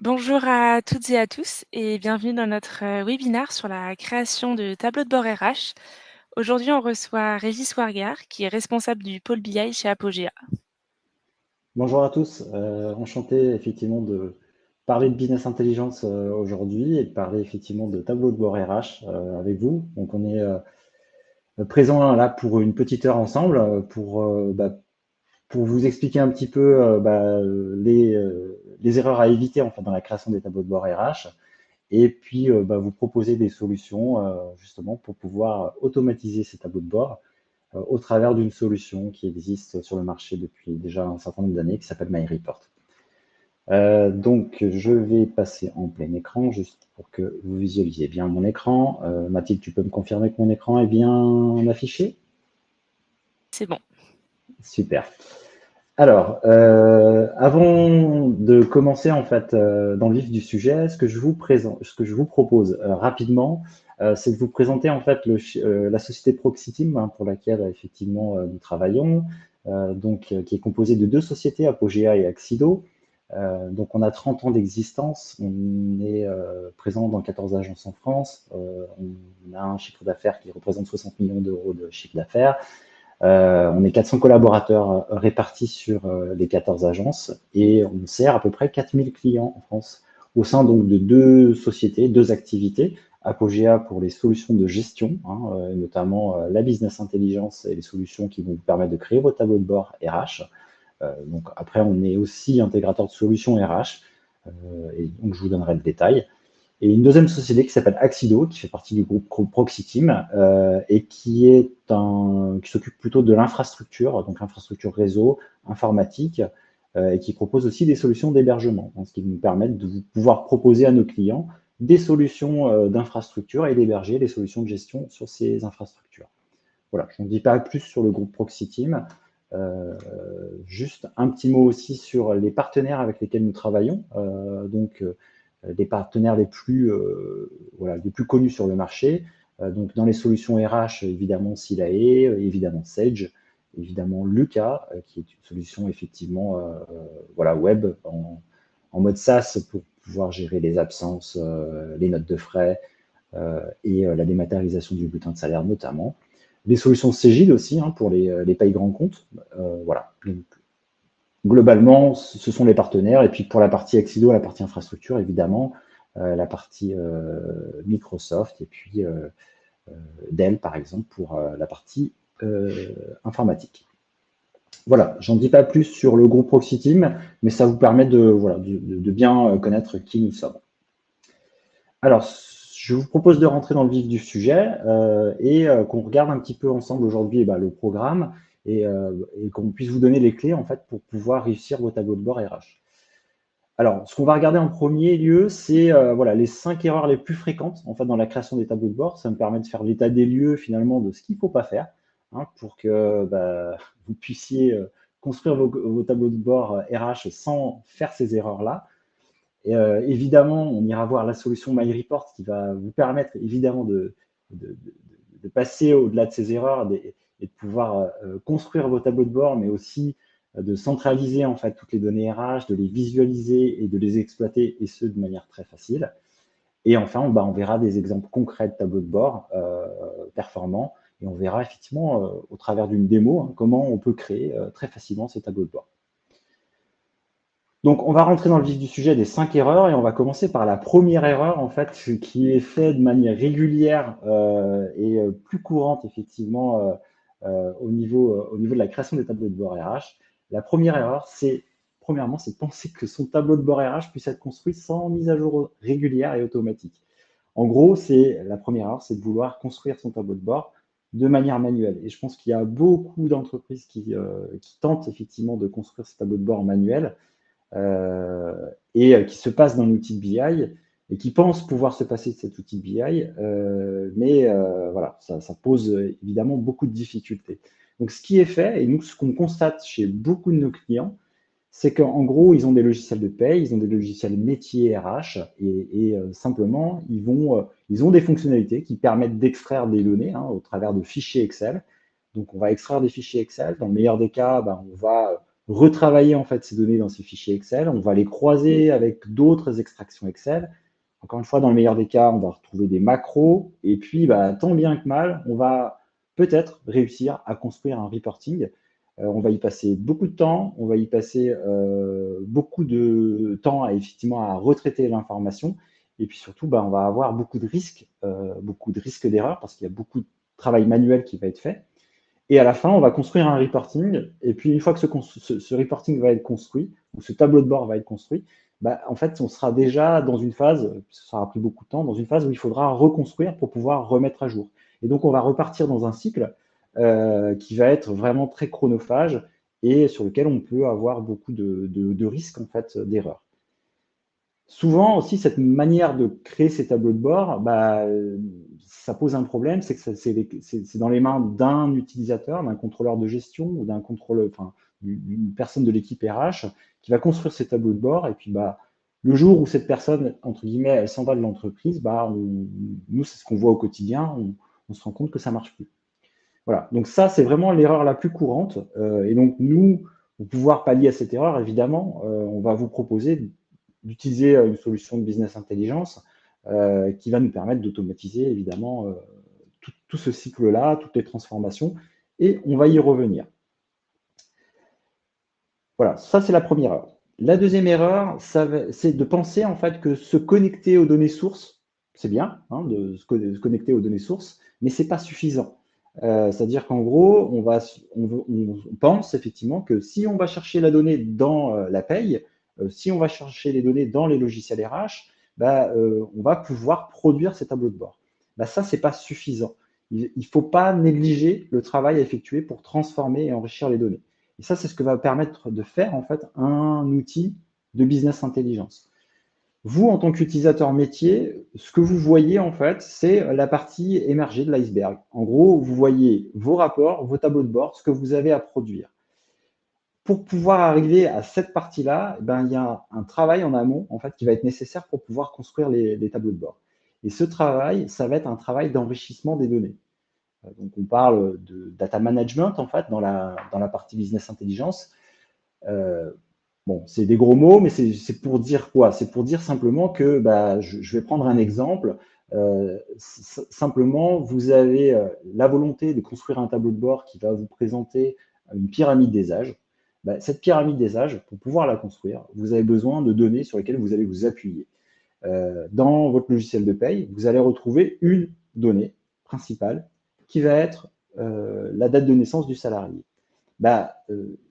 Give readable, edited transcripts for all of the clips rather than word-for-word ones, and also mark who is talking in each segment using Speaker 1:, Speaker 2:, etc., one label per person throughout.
Speaker 1: Bonjour à toutes et à tous et bienvenue dans notre webinaire sur la création de tableaux de bord RH. Aujourd'hui, on reçoit Régis Wargar, qui est responsable du pôle BI chez Apogea.
Speaker 2: Bonjour à tous, enchanté effectivement de parler de business intelligence aujourd'hui et de parler effectivement de tableau de bord RH avec vous. Donc on est présent là pour une petite heure ensemble pour vous expliquer un petit peu les erreurs à éviter en fait dans la création des tableaux de bord RH et puis vous proposer des solutions justement pour pouvoir automatiser ces tableaux de bord au travers d'une solution qui existe sur le marché depuis déjà un certain nombre d'années qui s'appelle MyReport. Donc, je vais passer en plein écran juste pour que vous visualisiez bien mon écran. Mathilde, tu peux me confirmer que mon écran est bien affiché?
Speaker 1: C'est bon.
Speaker 2: Super. Alors, avant de commencer en fait dans le vif du sujet, ce que je vous propose rapidement, c'est de vous présenter en fait la société Proxiteam pour laquelle effectivement nous travaillons, qui est composée de deux sociétés, Apogea et Axido. Donc on a 30 ans d'existence, on est présent dans 14 agences en France, on a un chiffre d'affaires qui représente 60 millions d'euros de chiffre d'affaires. On est 400 collaborateurs répartis sur les 14 agences et on sert à peu près 4000 clients en France au sein donc de deux sociétés, deux activités. Apogea pour les solutions de gestion, notamment la business intelligence et les solutions qui vont vous permettre de créer vos tableaux de bord RH. Donc après, on est aussi intégrateur de solutions RH, et donc je vous donnerai le détail. Et une deuxième société qui s'appelle Axido, qui fait partie du groupe Proxiteam, et qui s'occupe plutôt de l'infrastructure, donc infrastructure réseau, informatique, et qui propose aussi des solutions d'hébergement, ce qui nous permet de pouvoir proposer à nos clients des solutions d'infrastructure et d'héberger des solutions de gestion sur ces infrastructures. Voilà, je ne dis pas plus sur le groupe Proxiteam. Juste un petit mot aussi sur les partenaires avec lesquels nous travaillons. Les partenaires les plus connus sur le marché. Donc, dans les solutions RH, évidemment Silae, évidemment Sage, évidemment Luca, qui est une solution effectivement web en mode SaaS pour pouvoir gérer les absences, les notes de frais et la dématérialisation du bulletin de salaire notamment. Les solutions Cegid aussi pour les payes grands comptes. Voilà. Donc, globalement, ce sont les partenaires. Et puis pour la partie Axido, la partie infrastructure, évidemment, la partie Microsoft et puis Dell, par exemple, pour la partie informatique. Voilà, j'en dis pas plus sur le groupe Proxiteam, mais ça vous permet de bien connaître qui nous sommes. Alors, je vous propose de rentrer dans le vif du sujet et qu'on regarde un petit peu ensemble aujourd'hui le programme et qu'on puisse vous donner les clés en fait pour pouvoir réussir vos tableaux de bord RH. Alors, ce qu'on va regarder en premier lieu, c'est les 5 erreurs les plus fréquentes en fait dans la création des tableaux de bord. Ça me permet de faire l'état des lieux finalement de ce qu'il ne faut pas faire pour que vous puissiez construire vos tableaux de bord RH sans faire ces erreurs-là. Et évidemment, on ira voir la solution MyReport qui va vous permettre évidemment de, de passer au-delà de ces erreurs et de pouvoir construire vos tableaux de bord, mais aussi de centraliser en fait toutes les données RH, de les visualiser et de les exploiter, et ce de manière très facile. Et enfin, on verra des exemples concrets de tableaux de bord performants, et on verra effectivement au travers d'une démo comment on peut créer très facilement ces tableaux de bord. Donc, on va rentrer dans le vif du sujet des 5 erreurs et on va commencer par la première erreur, en fait, qui est faite de manière régulière et plus courante, effectivement, au niveau de la création des tableaux de bord RH. La première erreur, premièrement, c'est de penser que son tableau de bord RH puisse être construit sans mise à jour régulière et automatique. En gros, la première erreur, c'est de vouloir construire son tableau de bord de manière manuelle. Et je pense qu'il y a beaucoup d'entreprises qui tentent effectivement de construire ce tableau de bord en manuel et qui se passe d'un outil de BI et qui pense pouvoir se passer de cet outil de BI, mais voilà, ça pose évidemment beaucoup de difficultés. Donc, ce qui est fait, et nous, ce qu'on constate chez beaucoup de nos clients, c'est qu'en gros, ils ont des logiciels de paie, ils ont des logiciels métiers RH, et simplement, ils ont des fonctionnalités qui permettent d'extraire des données au travers de fichiers Excel. Donc, on va extraire des fichiers Excel. Dans le meilleur des cas, on va retravailler en fait ces données dans ces fichiers Excel, on va les croiser avec d'autres extractions Excel. Encore une fois, dans le meilleur des cas, on va retrouver des macros, et puis bah, tant bien que mal, on va peut-être réussir à construire un reporting. On va y passer beaucoup de temps, on va y passer beaucoup de temps à, effectivement à retraiter l'information, et puis surtout, bah, on va avoir beaucoup de risques d'erreur, parce qu'il y a beaucoup de travail manuel qui va être fait. Et à la fin, on va construire un reporting. Et puis, une fois que ce reporting va être construit, ou ce tableau de bord va être construit, bah, en fait, on sera déjà dans une phase, ça aura pris beaucoup de temps, dans une phase où il faudra reconstruire pour pouvoir remettre à jour. Et donc, on va repartir dans un cycle qui va être vraiment très chronophage et sur lequel on peut avoir beaucoup de risques en fait, d'erreurs. Souvent aussi, cette manière de créer ces tableaux de bord, bah, ça pose un problème, c'est que c'est dans les mains d'un utilisateur, d'un contrôleur de gestion ou d'un contrôleur, enfin, d'une personne de l'équipe RH qui va construire ces tableaux de bord. Et puis, bah, le jour où cette personne, entre guillemets, elle s'en va de l'entreprise, bah, nous, c'est ce qu'on voit au quotidien, on se rend compte que ça marche plus. Voilà. Donc ça, c'est vraiment l'erreur la plus courante. Et donc, nous, pour pouvoir pallier à cette erreur, évidemment, on va vous proposer d'utiliser une solution de business intelligence qui va nous permettre d'automatiser évidemment tout ce cycle-là, toutes les transformations, et on va y revenir. Voilà, ça c'est la première erreur. La deuxième erreur, c'est de penser en fait que se connecter aux données sources, c'est bien hein, de se connecter aux données sources, mais c'est pas suffisant. C'est-à-dire qu'en gros, on pense effectivement que si on va chercher la donnée dans la paye, si on va chercher les données dans les logiciels RH, bah, on va pouvoir produire ces tableaux de bord. Bah, ça, c'est pas suffisant. Il ne faut pas négliger le travail à effectuer pour transformer et enrichir les données. Et ça, c'est ce que va permettre de faire en fait un outil de business intelligence. Vous, en tant qu'utilisateur métier, ce que vous voyez en fait, c'est la partie émergée de l'iceberg. En gros, vous voyez vos rapports, vos tableaux de bord, ce que vous avez à produire. Pour pouvoir arriver à cette partie-là, ben, il y a un travail en amont en fait, qui va être nécessaire pour pouvoir construire les tableaux de bord. Et ce travail, ça va être un travail d'enrichissement des données. Donc, on parle de data management en fait dans la partie business intelligence. Bon, c'est des gros mots, mais c'est pour dire quoi? C'est pour dire simplement que bah, je vais prendre un exemple. Simplement, vous avez la volonté de construire un tableau de bord qui va vous présenter une pyramide des âges. Bah, cette pyramide des âges, pour pouvoir la construire, vous avez besoin de données sur lesquelles vous allez vous appuyer. Dans votre logiciel de paye, vous allez retrouver une donnée principale qui va être la date de naissance du salarié. Bah,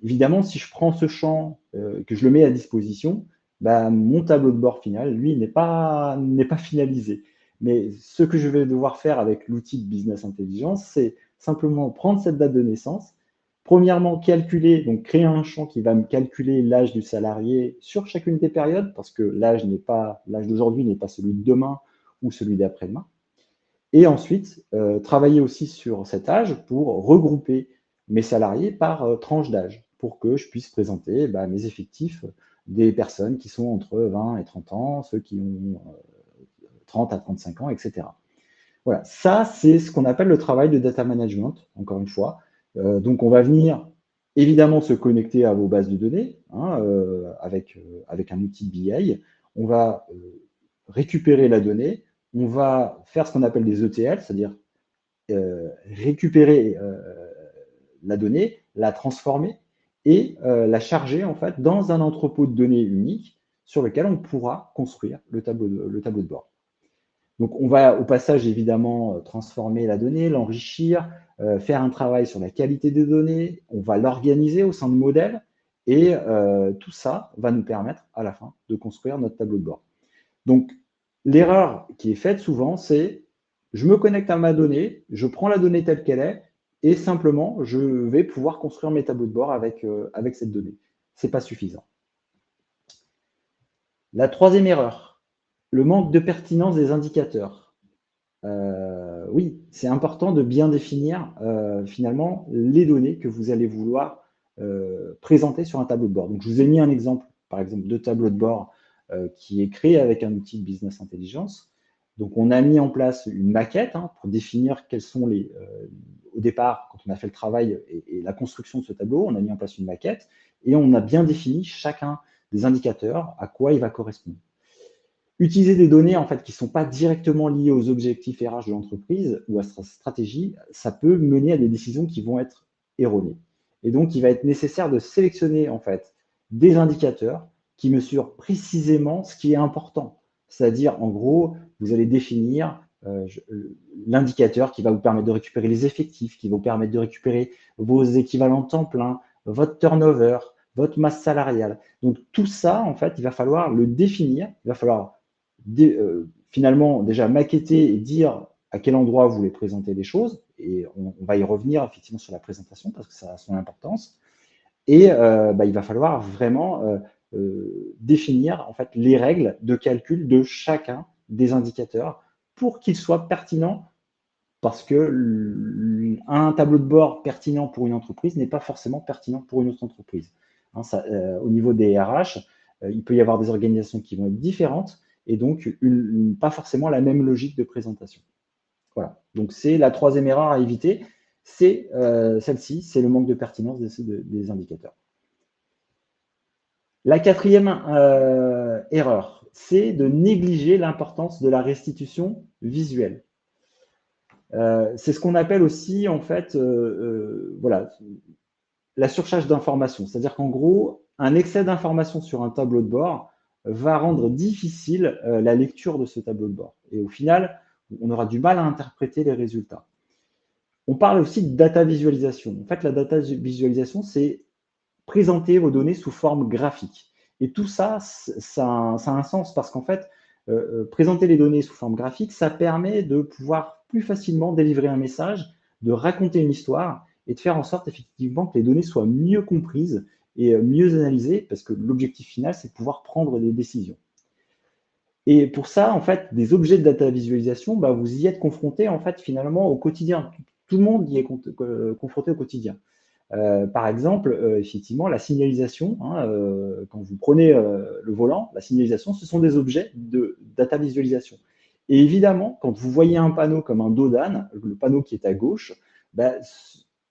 Speaker 2: évidemment, si je prends ce champ, que je le mets à disposition, bah, mon tableau de bord final, lui, n'est pas finalisé. Mais ce que je vais devoir faire avec l'outil de business intelligence, c'est simplement prendre cette date de naissance, premièrement calculer, donc créer un champ qui va me calculer l'âge du salarié sur chacune des périodes, parce que l'âge d'aujourd'hui n'est pas celui de demain ou celui d'après-demain. Et ensuite, travailler aussi sur cet âge pour regrouper mes salariés par tranche d'âge, pour que je puisse présenter bah, mes effectifs des personnes qui sont entre 20 et 30 ans, ceux qui ont 30 à 35 ans, etc. Voilà, ça c'est ce qu'on appelle le travail de data management, encore une fois. Donc on va venir évidemment se connecter à vos bases de données hein, avec un outil de BI. On va récupérer la donnée, on va faire ce qu'on appelle des ETL, c'est-à-dire récupérer la donnée, la transformer et la charger en fait dans un entrepôt de données unique sur lequel on pourra construire le tableau de bord. Donc, on va au passage évidemment transformer la donnée, l'enrichir, faire un travail sur la qualité des données, on va l'organiser au sein de modèles et tout ça va nous permettre à la fin de construire notre tableau de bord. Donc, l'erreur qui est faite souvent, c'est je me connecte à ma donnée, je prends la donnée telle qu'elle est et simplement je vais pouvoir construire mes tableaux de bord avec cette donnée. Ce n'est pas suffisant. La troisième erreur, le manque de pertinence des indicateurs. Oui, c'est important de bien définir finalement les données que vous allez vouloir présenter sur un tableau de bord. Donc, je vous ai mis un exemple, par exemple, de tableau de bord qui est créé avec un outil de business intelligence. Donc, on a mis en place une maquette hein, pour définir quels sont au départ, quand on a fait le travail et la construction de ce tableau, on a mis en place une maquette et on a bien défini chacun des indicateurs, à quoi il va correspondre. Utiliser des données en fait, qui ne sont pas directement liées aux objectifs RH de l'entreprise ou à sa stratégie, ça peut mener à des décisions qui vont être erronées. Et donc, il va être nécessaire de sélectionner en fait, des indicateurs qui mesurent précisément ce qui est important. C'est-à-dire, en gros, vous allez définir l'indicateur qui va vous permettre de récupérer les effectifs, qui va vous permettre de récupérer vos équivalents temps plein, votre turnover, votre masse salariale. Donc, tout ça, en fait, il va falloir le définir, il va falloir finalement déjà maqueter et dire à quel endroit vous voulez présenter les choses, et on va y revenir effectivement sur la présentation parce que ça a son importance, et il va falloir vraiment définir en fait les règles de calcul de chacun des indicateurs pour qu'ils soient pertinents, parce que un tableau de bord pertinent pour une entreprise n'est pas forcément pertinent pour une autre entreprise. Hein, au niveau des RH, il peut y avoir des organisations qui vont être différentes et donc pas forcément la même logique de présentation. Voilà. Donc c'est la troisième erreur à éviter, c'est celle-ci, c'est le manque de pertinence des indicateurs. La quatrième erreur, c'est de négliger l'importance de la restitution visuelle. C'est ce qu'on appelle aussi, en fait, voilà, la surcharge d'informations. C'est-à-dire qu'en gros, un excès d'informations sur un tableau de bord va rendre difficile la lecture de ce tableau de bord. Et au final, on aura du mal à interpréter les résultats. On parle aussi de data visualisation. En fait, la data visualisation, c'est présenter vos données sous forme graphique. Et tout ça, ça a un sens parce qu'en fait, présenter les données sous forme graphique, ça permet de pouvoir plus facilement délivrer un message, de raconter une histoire et de faire en sorte effectivement que les données soient mieux comprises et mieux analysées, parce que l'objectif final, c'est de pouvoir prendre des décisions. Et pour ça, en fait, des objets de data visualisation, vous y êtes confronté en fait finalement au quotidien. Tout le monde y est confronté au quotidien. Par exemple, effectivement, la signalisation, hein, quand vous prenez le volant, la signalisation, ce sont des objets de data visualisation. Et évidemment, quand vous voyez un panneau comme un dos d'âne, le panneau qui est à gauche,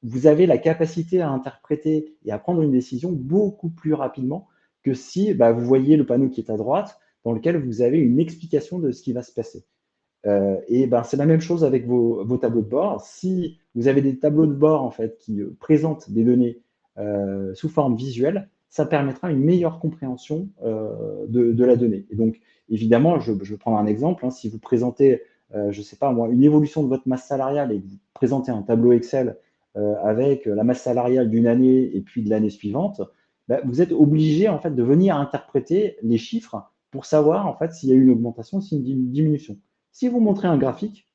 Speaker 2: vous avez la capacité à interpréter et à prendre une décision beaucoup plus rapidement que si vous voyez le panneau qui est à droite, dans lequel vous avez une explication de ce qui va se passer. C'est la même chose avec vos tableaux de bord. Si vous avez des tableaux de bord en fait, qui présentent des données sous forme visuelle, ça permettra une meilleure compréhension de la donnée. Et donc, évidemment, je vais prendre un exemple. Hein, si vous présentez, je ne sais pas moi, une évolution de votre masse salariale et que vous présentez un tableau Excel avec la masse salariale d'une année et puis de l'année suivante, vous êtes obligé en fait, de venir interpréter les chiffres pour savoir en fait, s'il y a eu une augmentation ou s'il y a une diminution. Si vous montrez un graphique,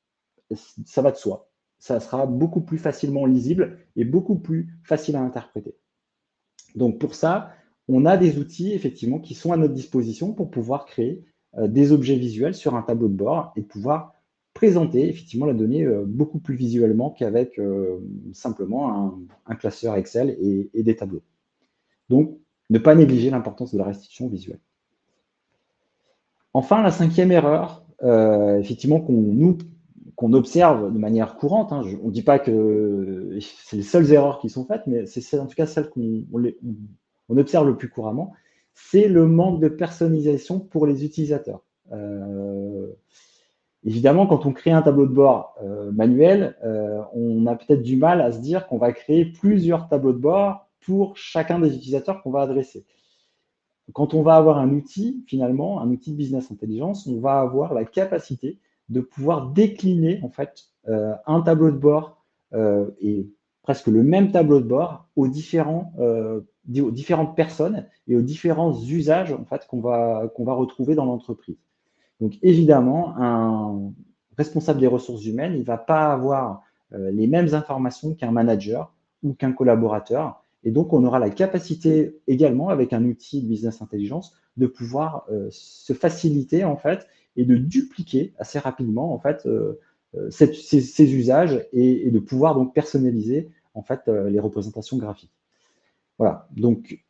Speaker 2: ça va de soi. Ça sera beaucoup plus facilement lisible et beaucoup plus facile à interpréter. Donc pour ça, on a des outils effectivement qui sont à notre disposition pour pouvoir créer des objets visuels sur un tableau de bord et pouvoir présenter effectivement la donnée beaucoup plus visuellement qu'avec simplement un classeur Excel et des tableaux. Donc, ne pas négliger l'importance de la restitution visuelle. Enfin, la cinquième erreur, effectivement, qu'on observe de manière courante, hein, on ne dit pas que c'est les seules erreurs qui sont faites, mais c'est en tout cas celle qu'on observe le plus couramment, c'est le manque de personnalisation pour les utilisateurs. Évidemment, quand on crée un tableau de bord manuel, on a peut-être du mal à se dire qu'on va créer plusieurs tableaux de bord pour chacun des utilisateurs qu'on va adresser. Quand on va avoir un outil, finalement, un outil de business intelligence, on va avoir la capacité de pouvoir décliner en fait un tableau de bord et presque le même tableau de bord aux différentes personnes et aux différents usages en fait, qu'on va retrouver dans l'entreprise. Donc évidemment, un responsable des ressources humaines, il ne va pas avoir les mêmes informations qu'un manager ou qu'un collaborateur. Et donc, on aura la capacité également, avec un outil de business intelligence, de pouvoir se faciliter en fait et de dupliquer assez rapidement en fait ces usages et de pouvoir donc personnaliser en fait les représentations graphiques. Voilà. Donc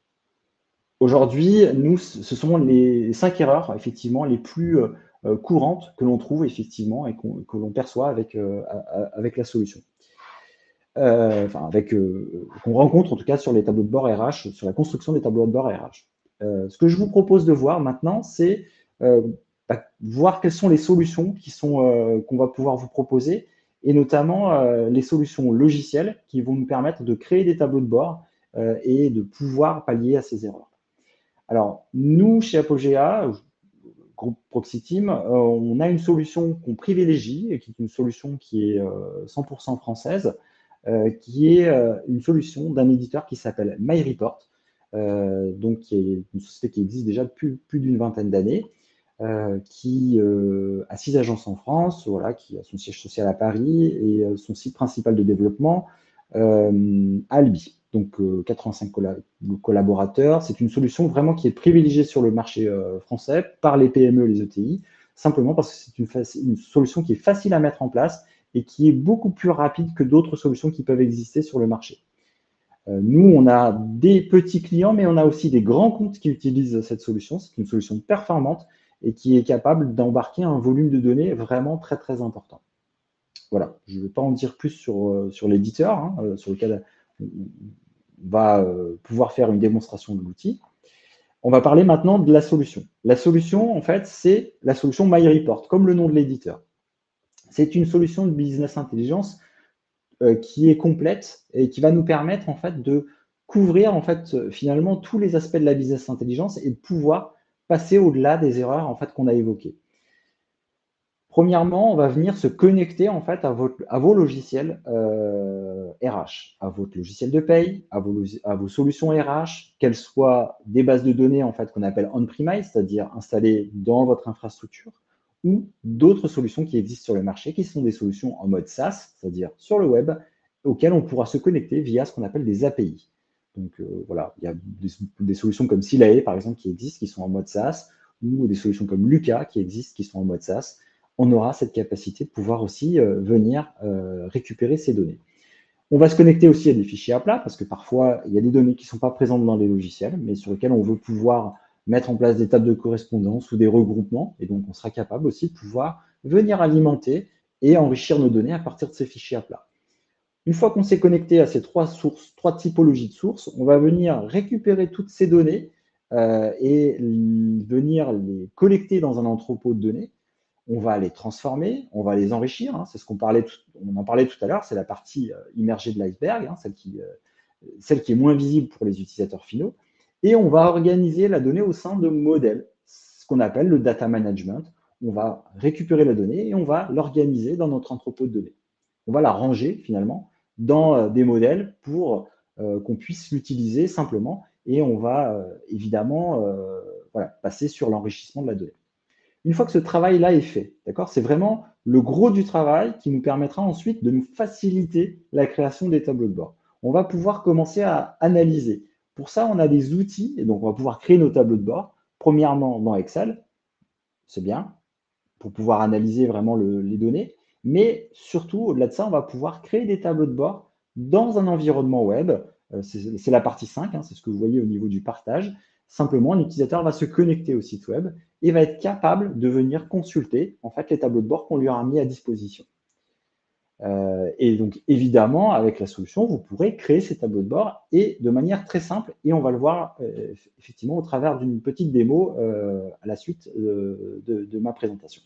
Speaker 2: aujourd'hui, nous, ce sont les 5 erreurs effectivement les plus courantes que l'on trouve effectivement et que l'on perçoit avec la solution. qu'on rencontre en tout cas sur les tableaux de bord RH, sur la construction des tableaux de bord RH. Ce que je vous propose de voir maintenant, c'est voir quelles sont les solutions qu'on va pouvoir vous proposer, et notamment les solutions logicielles qui vont nous permettre de créer des tableaux de bord et de pouvoir pallier à ces erreurs. Alors, nous, chez Apogea, groupe Proxy Team, on a une solution qu'on privilégie, et qui est une solution qui est 100% française, qui est une solution d'un éditeur qui s'appelle MyReport, donc qui est une société qui existe déjà depuis plus d'une vingtaine d'années, qui a 6 agences en France, voilà, qui a son siège social à Paris et son site principal de développement à Albi. Donc 85 collaborateurs. C'est une solution vraiment qui est privilégiée sur le marché français par les PME et les ETI, simplement parce que c'est une solution qui est facile à mettre en place et qui est beaucoup plus rapide que d'autres solutions qui peuvent exister sur le marché. Nous, on a des petits clients, mais on a aussi des grands comptes qui utilisent cette solution. C'est une solution performante et qui est capable d'embarquer un volume de données vraiment très, très important. Voilà, je ne vais pas en dire plus sur l'éditeur, hein, sur lequel on va pouvoir faire une démonstration de l'outil. On va parler maintenant de la solution. La solution, en fait, c'est la solution MyReport, comme le nom de l'éditeur. C'est une solution de business intelligence qui est complète et qui va nous permettre en fait de couvrir en fait finalement tous les aspects de la business intelligence et de pouvoir passer au-delà des erreurs en fait qu'on a évoquées. Premièrement, on va venir se connecter en fait à vos logiciels RH, à votre logiciel de paye, à vos solutions RH, qu'elles soient des bases de données en fait qu'on appelle on-premise, c'est-à-dire installées dans votre infrastructure, ou d'autres solutions qui existent sur le marché, qui sont des solutions en mode SaaS, c'est-à-dire sur le web, auxquelles on pourra se connecter via ce qu'on appelle des API. Donc voilà, il y a des solutions comme Silae, par exemple, qui existent, qui sont en mode SaaS, ou des solutions comme Luca qui existent, qui sont en mode SaaS. On aura cette capacité de pouvoir aussi venir récupérer ces données. On va se connecter aussi à des fichiers à plat, parce que parfois, il y a des données qui ne sont pas présentes dans les logiciels, mais sur lesquelles on veut pouvoir mettre en place des tables de correspondance ou des regroupements, et donc on sera capable aussi de pouvoir venir alimenter et enrichir nos données à partir de ces fichiers à plat. Une fois qu'on s'est connecté à ces trois typologies de sources, on va venir récupérer toutes ces données et venir les collecter dans un entrepôt de données. On va les transformer, on va les enrichir, hein, c'est ce qu'on en parlait tout à l'heure, c'est la partie immergée de l'iceberg, hein, celle qui est moins visible pour les utilisateurs finaux, et on va organiser la donnée au sein de modèles, ce qu'on appelle le data management. On va récupérer la donnée et on va l'organiser dans notre entrepôt de données. On va la ranger finalement dans des modèles pour qu'on puisse l'utiliser simplement, et on va évidemment passer sur l'enrichissement de la donnée. Une fois que ce travail-là est fait, d'accord, c'est vraiment le gros du travail qui nous permettra ensuite de nous faciliter la création des tableaux de bord. On va pouvoir commencer à analyser. Pour ça, on a des outils, et donc on va pouvoir créer nos tableaux de bord. Premièrement, dans Excel, c'est bien, pour pouvoir analyser vraiment les données. Mais surtout, au-delà de ça, on va pouvoir créer des tableaux de bord dans un environnement web. C'est la partie 5, hein, c'est ce que vous voyez au niveau du partage. Simplement, l'utilisateur va se connecter au site web et va être capable de venir consulter en fait, les tableaux de bord qu'on lui aura mis à disposition. Et donc, évidemment, avec la solution, vous pourrez créer ces tableaux de bord et de manière très simple. Et on va le voir effectivement au travers d'une petite démo à la suite de ma présentation.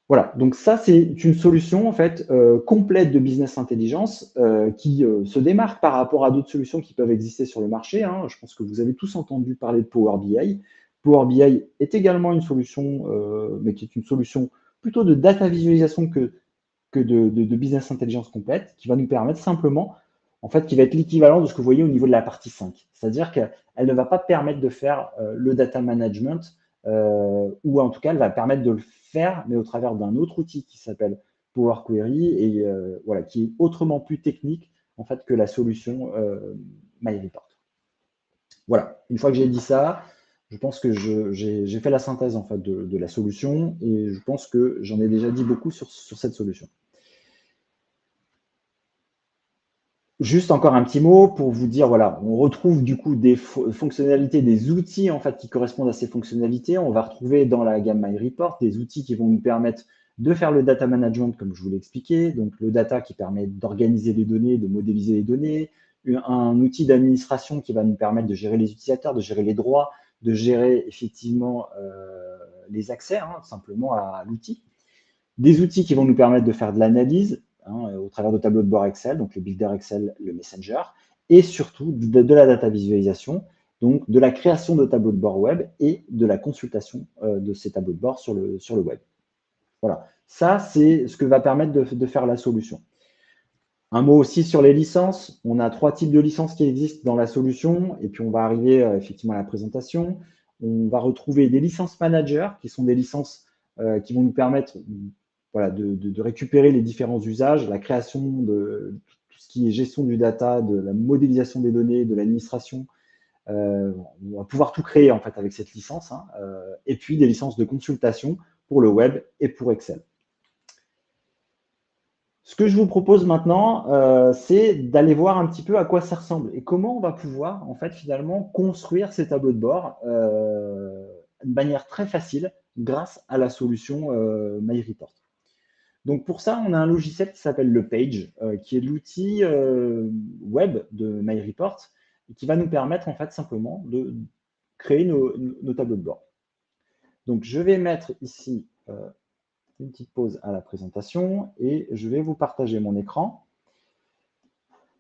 Speaker 2: Voilà, donc ça, c'est une solution en fait complète de business intelligence qui se démarque par rapport à d'autres solutions qui peuvent exister sur le marché. Hein. Je pense que vous avez tous entendu parler de Power BI. Power BI est également une solution, mais qui est une solution plutôt de data visualisation que de business intelligence complète, qui va nous permettre simplement, en fait, qui va être l'équivalent de ce que vous voyez au niveau de la partie 5. C'est-à-dire qu'elle ne va pas permettre de faire le data management, ou en tout cas, elle va permettre de le faire, mais au travers d'un autre outil qui s'appelle Power Query et voilà, qui est autrement plus technique en fait que la solution MyReport. Voilà, une fois que j'ai dit ça, je pense que j'ai fait la synthèse en fait de la solution et je pense que j'en ai déjà dit beaucoup sur cette solution. Juste encore un petit mot pour vous dire, voilà, on retrouve du coup des fonctionnalités, des outils en fait qui correspondent à ces fonctionnalités. On va retrouver dans la gamme MyReport des outils qui vont nous permettre de faire le data management, comme je vous l'ai expliqué, donc le data qui permet d'organiser les données, de modéliser les données, un outil d'administration qui va nous permettre de gérer les utilisateurs, de gérer les droits, de gérer effectivement les accès, simplement à l'outil. Des outils qui vont nous permettre de faire de l'analyse au travers de tableaux de bord Excel, donc le builder Excel, le Messenger, et surtout de la data visualisation, donc de la création de tableaux de bord web et de la consultation de ces tableaux de bord sur le web. Voilà, ça c'est ce que va permettre de faire la solution. Un mot aussi sur les licences. On a 3 types de licences qui existent dans la solution, et puis on va arriver effectivement à la présentation. On va retrouver des licences managers, qui sont des licences qui vont nous permettre voilà, de récupérer les différents usages, la création de tout ce qui est gestion du data, de la modélisation des données, de l'administration. On va pouvoir tout créer en fait avec cette licence, et puis des licences de consultation pour le web et pour Excel. Ce que je vous propose maintenant, c'est d'aller voir un petit peu à quoi ça ressemble et comment on va pouvoir, en fait, finalement, construire ces tableaux de bord de manière très facile grâce à la solution MyReport. Donc, pour ça, on a un logiciel qui s'appelle le Page, qui est l'outil web de MyReport et qui va nous permettre, en fait, simplement de créer nos tableaux de bord. Donc, je vais mettre ici une petite pause à la présentation et je vais vous partager mon écran.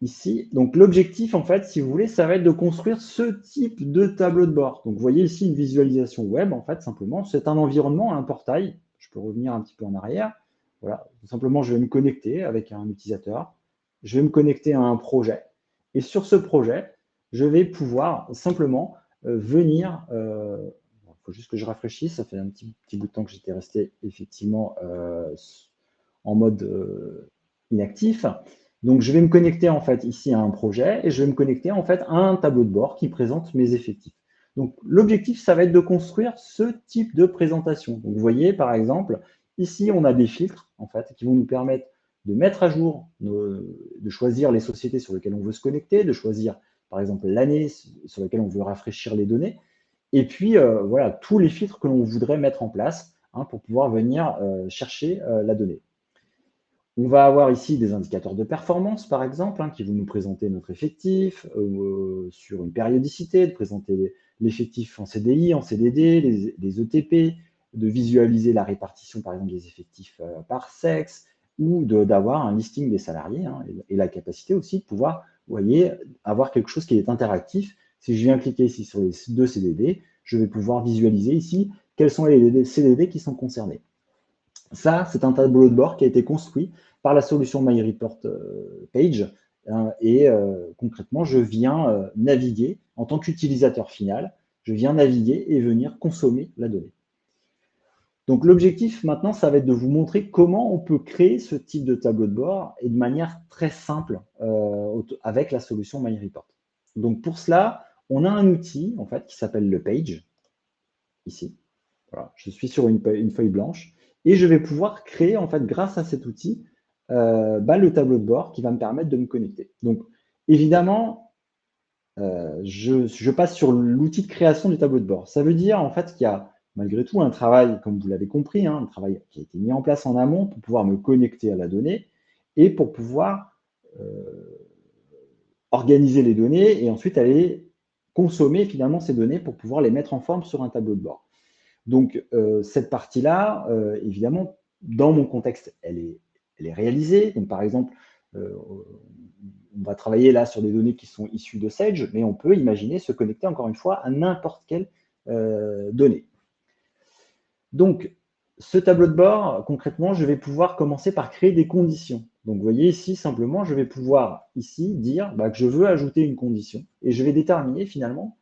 Speaker 2: Ici, donc l'objectif, en fait, si vous voulez, ça va être de construire ce type de tableau de bord. Donc, vous voyez ici une visualisation web, en fait, simplement. C'est un environnement, un portail. Je peux revenir un petit peu en arrière. Voilà, tout simplement, je vais me connecter avec un utilisateur. Je vais me connecter à un projet. Et sur ce projet, je vais pouvoir simplement venir faut juste que je rafraîchisse. Ça fait un petit bout de temps que j'étais resté effectivement en mode inactif. Donc, je vais me connecter en fait ici à un projet et je vais me connecter en fait à un tableau de bord qui présente mes effectifs. Donc, l'objectif, ça va être de construire ce type de présentation. Donc, vous voyez, par exemple, ici, on a des filtres en fait qui vont nous permettre de mettre à jour, de choisir les sociétés sur lesquelles on veut se connecter, de choisir, par exemple, l'année sur laquelle on veut rafraîchir les données. Et puis, voilà, tous les filtres que l'on voudrait mettre en place pour pouvoir venir chercher la donnée. On va avoir ici des indicateurs de performance, par exemple, qui vont nous présenter notre effectif sur une périodicité, de présenter l'effectif en CDI, en CDD, les ETP, de visualiser la répartition, par exemple, des effectifs par sexe, ou d'avoir un listing des salariés, et la capacité aussi de pouvoir, vous voyez, avoir quelque chose qui est interactif. Si je viens cliquer ici sur les 2 CDD, je vais pouvoir visualiser ici quels sont les CDD qui sont concernés. Ça, c'est un tableau de bord qui a été construit par la solution MyReport Page. Et concrètement, je viens naviguer en tant qu'utilisateur final. Je viens naviguer et venir consommer la donnée. Donc, l'objectif maintenant, ça va être de vous montrer comment on peut créer ce type de tableau de bord et de manière très simple avec la solution MyReport. Donc, pour cela, on a un outil en fait qui s'appelle le Page, ici. Voilà, je suis sur une feuille blanche et je vais pouvoir créer en fait grâce à cet outil le tableau de bord qui va me permettre de me connecter. Donc, évidemment, je passe sur l'outil de création du tableau de bord. Ça veut dire en fait qu'il y a malgré tout un travail, comme vous l'avez compris, un travail qui a été mis en place en amont pour pouvoir me connecter à la donnée et pour pouvoir organiser les données et ensuite aller consommer finalement ces données pour pouvoir les mettre en forme sur un tableau de bord. Donc, cette partie-là, évidemment, dans mon contexte, elle est réalisée. Donc, par exemple, on va travailler là sur des données qui sont issues de Sage, mais on peut imaginer se connecter encore une fois à n'importe quelle donnée. Donc, ce tableau de bord, concrètement, je vais pouvoir commencer par créer des conditions. Donc, vous voyez ici, simplement, je vais pouvoir ici dire que je veux ajouter une condition et je vais déterminer finalement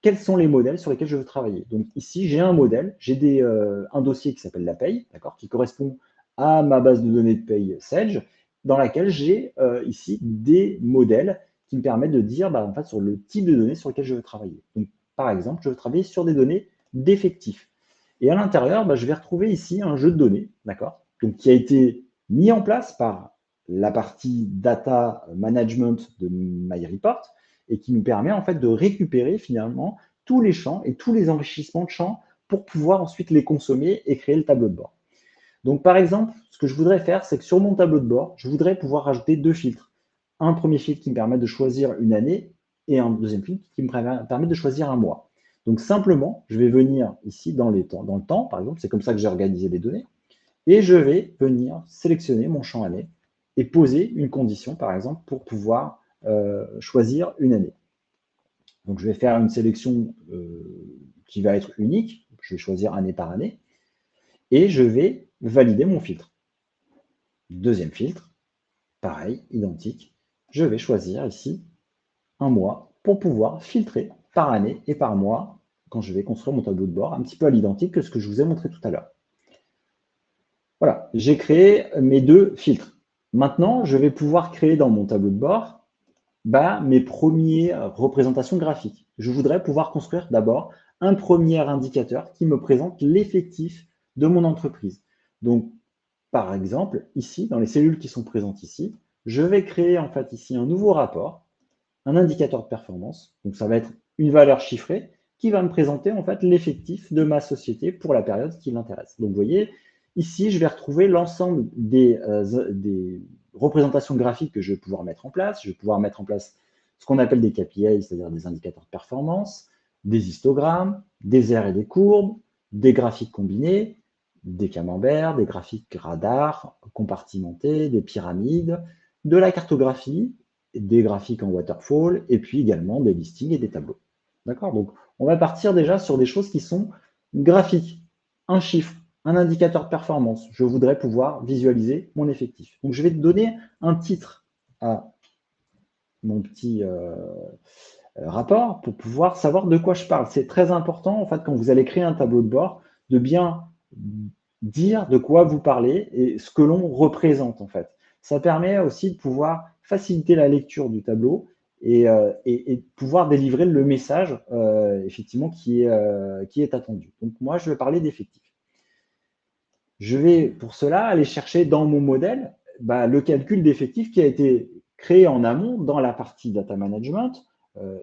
Speaker 2: quels sont les modèles sur lesquels je veux travailler. Donc ici, j'ai un modèle, j'ai un dossier qui s'appelle la paye, qui correspond à ma base de données de paye Sage, dans laquelle j'ai ici des modèles qui me permettent de dire en fait, sur le type de données sur lesquelles je veux travailler. Donc, par exemple, je veux travailler sur des données d'effectifs. Et à l'intérieur, je vais retrouver ici un jeu de données, donc qui a été mis en place par la partie data management de MyReport, et qui nous permet en fait de récupérer finalement tous les champs et tous les enrichissements de champs pour pouvoir ensuite les consommer et créer le tableau de bord. Donc, par exemple, ce que je voudrais faire, c'est que sur mon tableau de bord, je voudrais pouvoir rajouter deux filtres. Un premier filtre qui me permet de choisir une année et un deuxième filtre qui me permet de choisir un mois. Donc, simplement, je vais venir ici dans le temps, par exemple, c'est comme ça que j'ai organisé les données, et je vais venir sélectionner mon champ année et poser une condition, par exemple, pour pouvoir choisir une année. Donc, je vais faire une sélection qui va être unique. Je vais choisir année par année et je vais valider mon filtre. Deuxième filtre, pareil, identique. Je vais choisir ici un mois pour pouvoir filtrer par année et par mois quand je vais construire mon tableau de bord, un petit peu à l'identique que ce que je vous ai montré tout à l'heure. Voilà, j'ai créé mes deux filtres. Maintenant, je vais pouvoir créer dans mon tableau de bord mes premières représentations graphiques. Je voudrais pouvoir construire d'abord un premier indicateur qui me présente l'effectif de mon entreprise. Donc, par exemple, ici, dans les cellules qui sont présentes ici, je vais créer en fait ici un nouveau rapport, un indicateur de performance. Donc, ça va être une valeur chiffrée qui va me présenter en fait l'effectif de ma société pour la période qui l'intéresse. Donc, vous voyez, ici, je vais retrouver l'ensemble des représentations graphiques que je vais pouvoir mettre en place. Je vais pouvoir mettre en place ce qu'on appelle des KPI, c'est-à-dire des indicateurs de performance, des histogrammes, des aires et des courbes, des graphiques combinés, des camemberts, des graphiques radar compartimentés, des pyramides, de la cartographie, des graphiques en waterfall, et puis également des listings et des tableaux. D'accord? Donc, on va partir déjà sur des choses qui sont graphiques. Un chiffre, un indicateur de performance. Je voudrais pouvoir visualiser mon effectif. Donc, je vais te donner un titre à mon petit rapport pour pouvoir savoir de quoi je parle. C'est très important, en fait, quand vous allez créer un tableau de bord, de bien dire de quoi vous parlez et ce que l'on représente, en fait. Ça permet aussi de pouvoir faciliter la lecture du tableau et de pouvoir délivrer le message, effectivement, qui est attendu. Donc, moi, je vais parler d'effectifs. Je vais, pour cela, aller chercher dans mon modèle le calcul d'effectifs qui a été créé en amont dans la partie data management,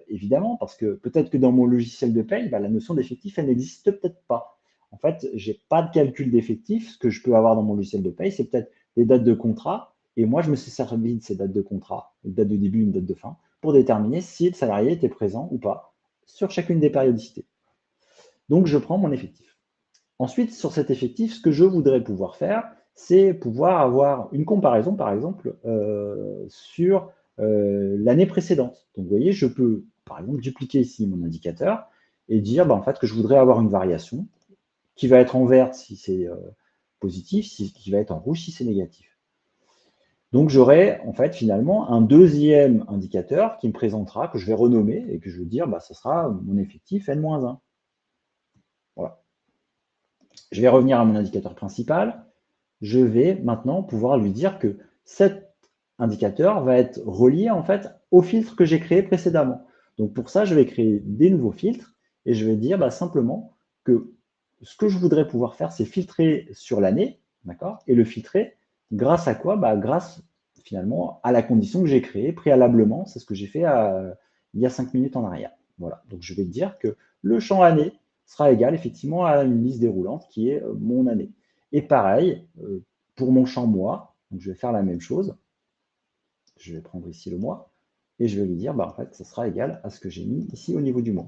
Speaker 2: évidemment, parce que peut-être que dans mon logiciel de paye, la notion d'effectif, elle n'existe peut-être pas. En fait, je n'ai pas de calcul d'effectifs. Ce que je peux avoir dans mon logiciel de paye, c'est peut-être des dates de contrat. Et moi, je me suis servi de ces dates de contrat, une date de début, une date de fin, pour déterminer si le salarié était présent ou pas sur chacune des périodicités. Donc, je prends mon effectif. Ensuite, sur cet effectif, ce que je voudrais pouvoir faire, c'est pouvoir avoir une comparaison, par exemple, sur l'année précédente. Donc, vous voyez, je peux, par exemple, dupliquer ici mon indicateur et dire en fait, que je voudrais avoir une variation qui va être en vert si c'est positif, qui va être en rouge si c'est négatif. Donc, j'aurai en fait finalement un deuxième indicateur qui me présentera, que je vais renommer et que je vais dire, ce sera mon effectif N-1. Voilà. Je vais revenir à mon indicateur principal. Je vais maintenant pouvoir lui dire que cet indicateur va être relié en fait au filtre que j'ai créé précédemment. Donc pour ça, je vais créer des nouveaux filtres et je vais dire simplement que ce que je voudrais pouvoir faire, c'est filtrer sur l'année, d'accord? Et le filtrer grâce à quoi? Grâce finalement à la condition que j'ai créée préalablement. C'est ce que j'ai fait il y a 5 minutes en arrière. Voilà. Donc je vais dire que le champ année sera égal effectivement à une liste déroulante qui est mon année. Et pareil, pour mon champ mois, donc je vais faire la même chose. Je vais prendre ici le mois et je vais lui dire, en fait, ça sera égal à ce que j'ai mis ici au niveau du mois.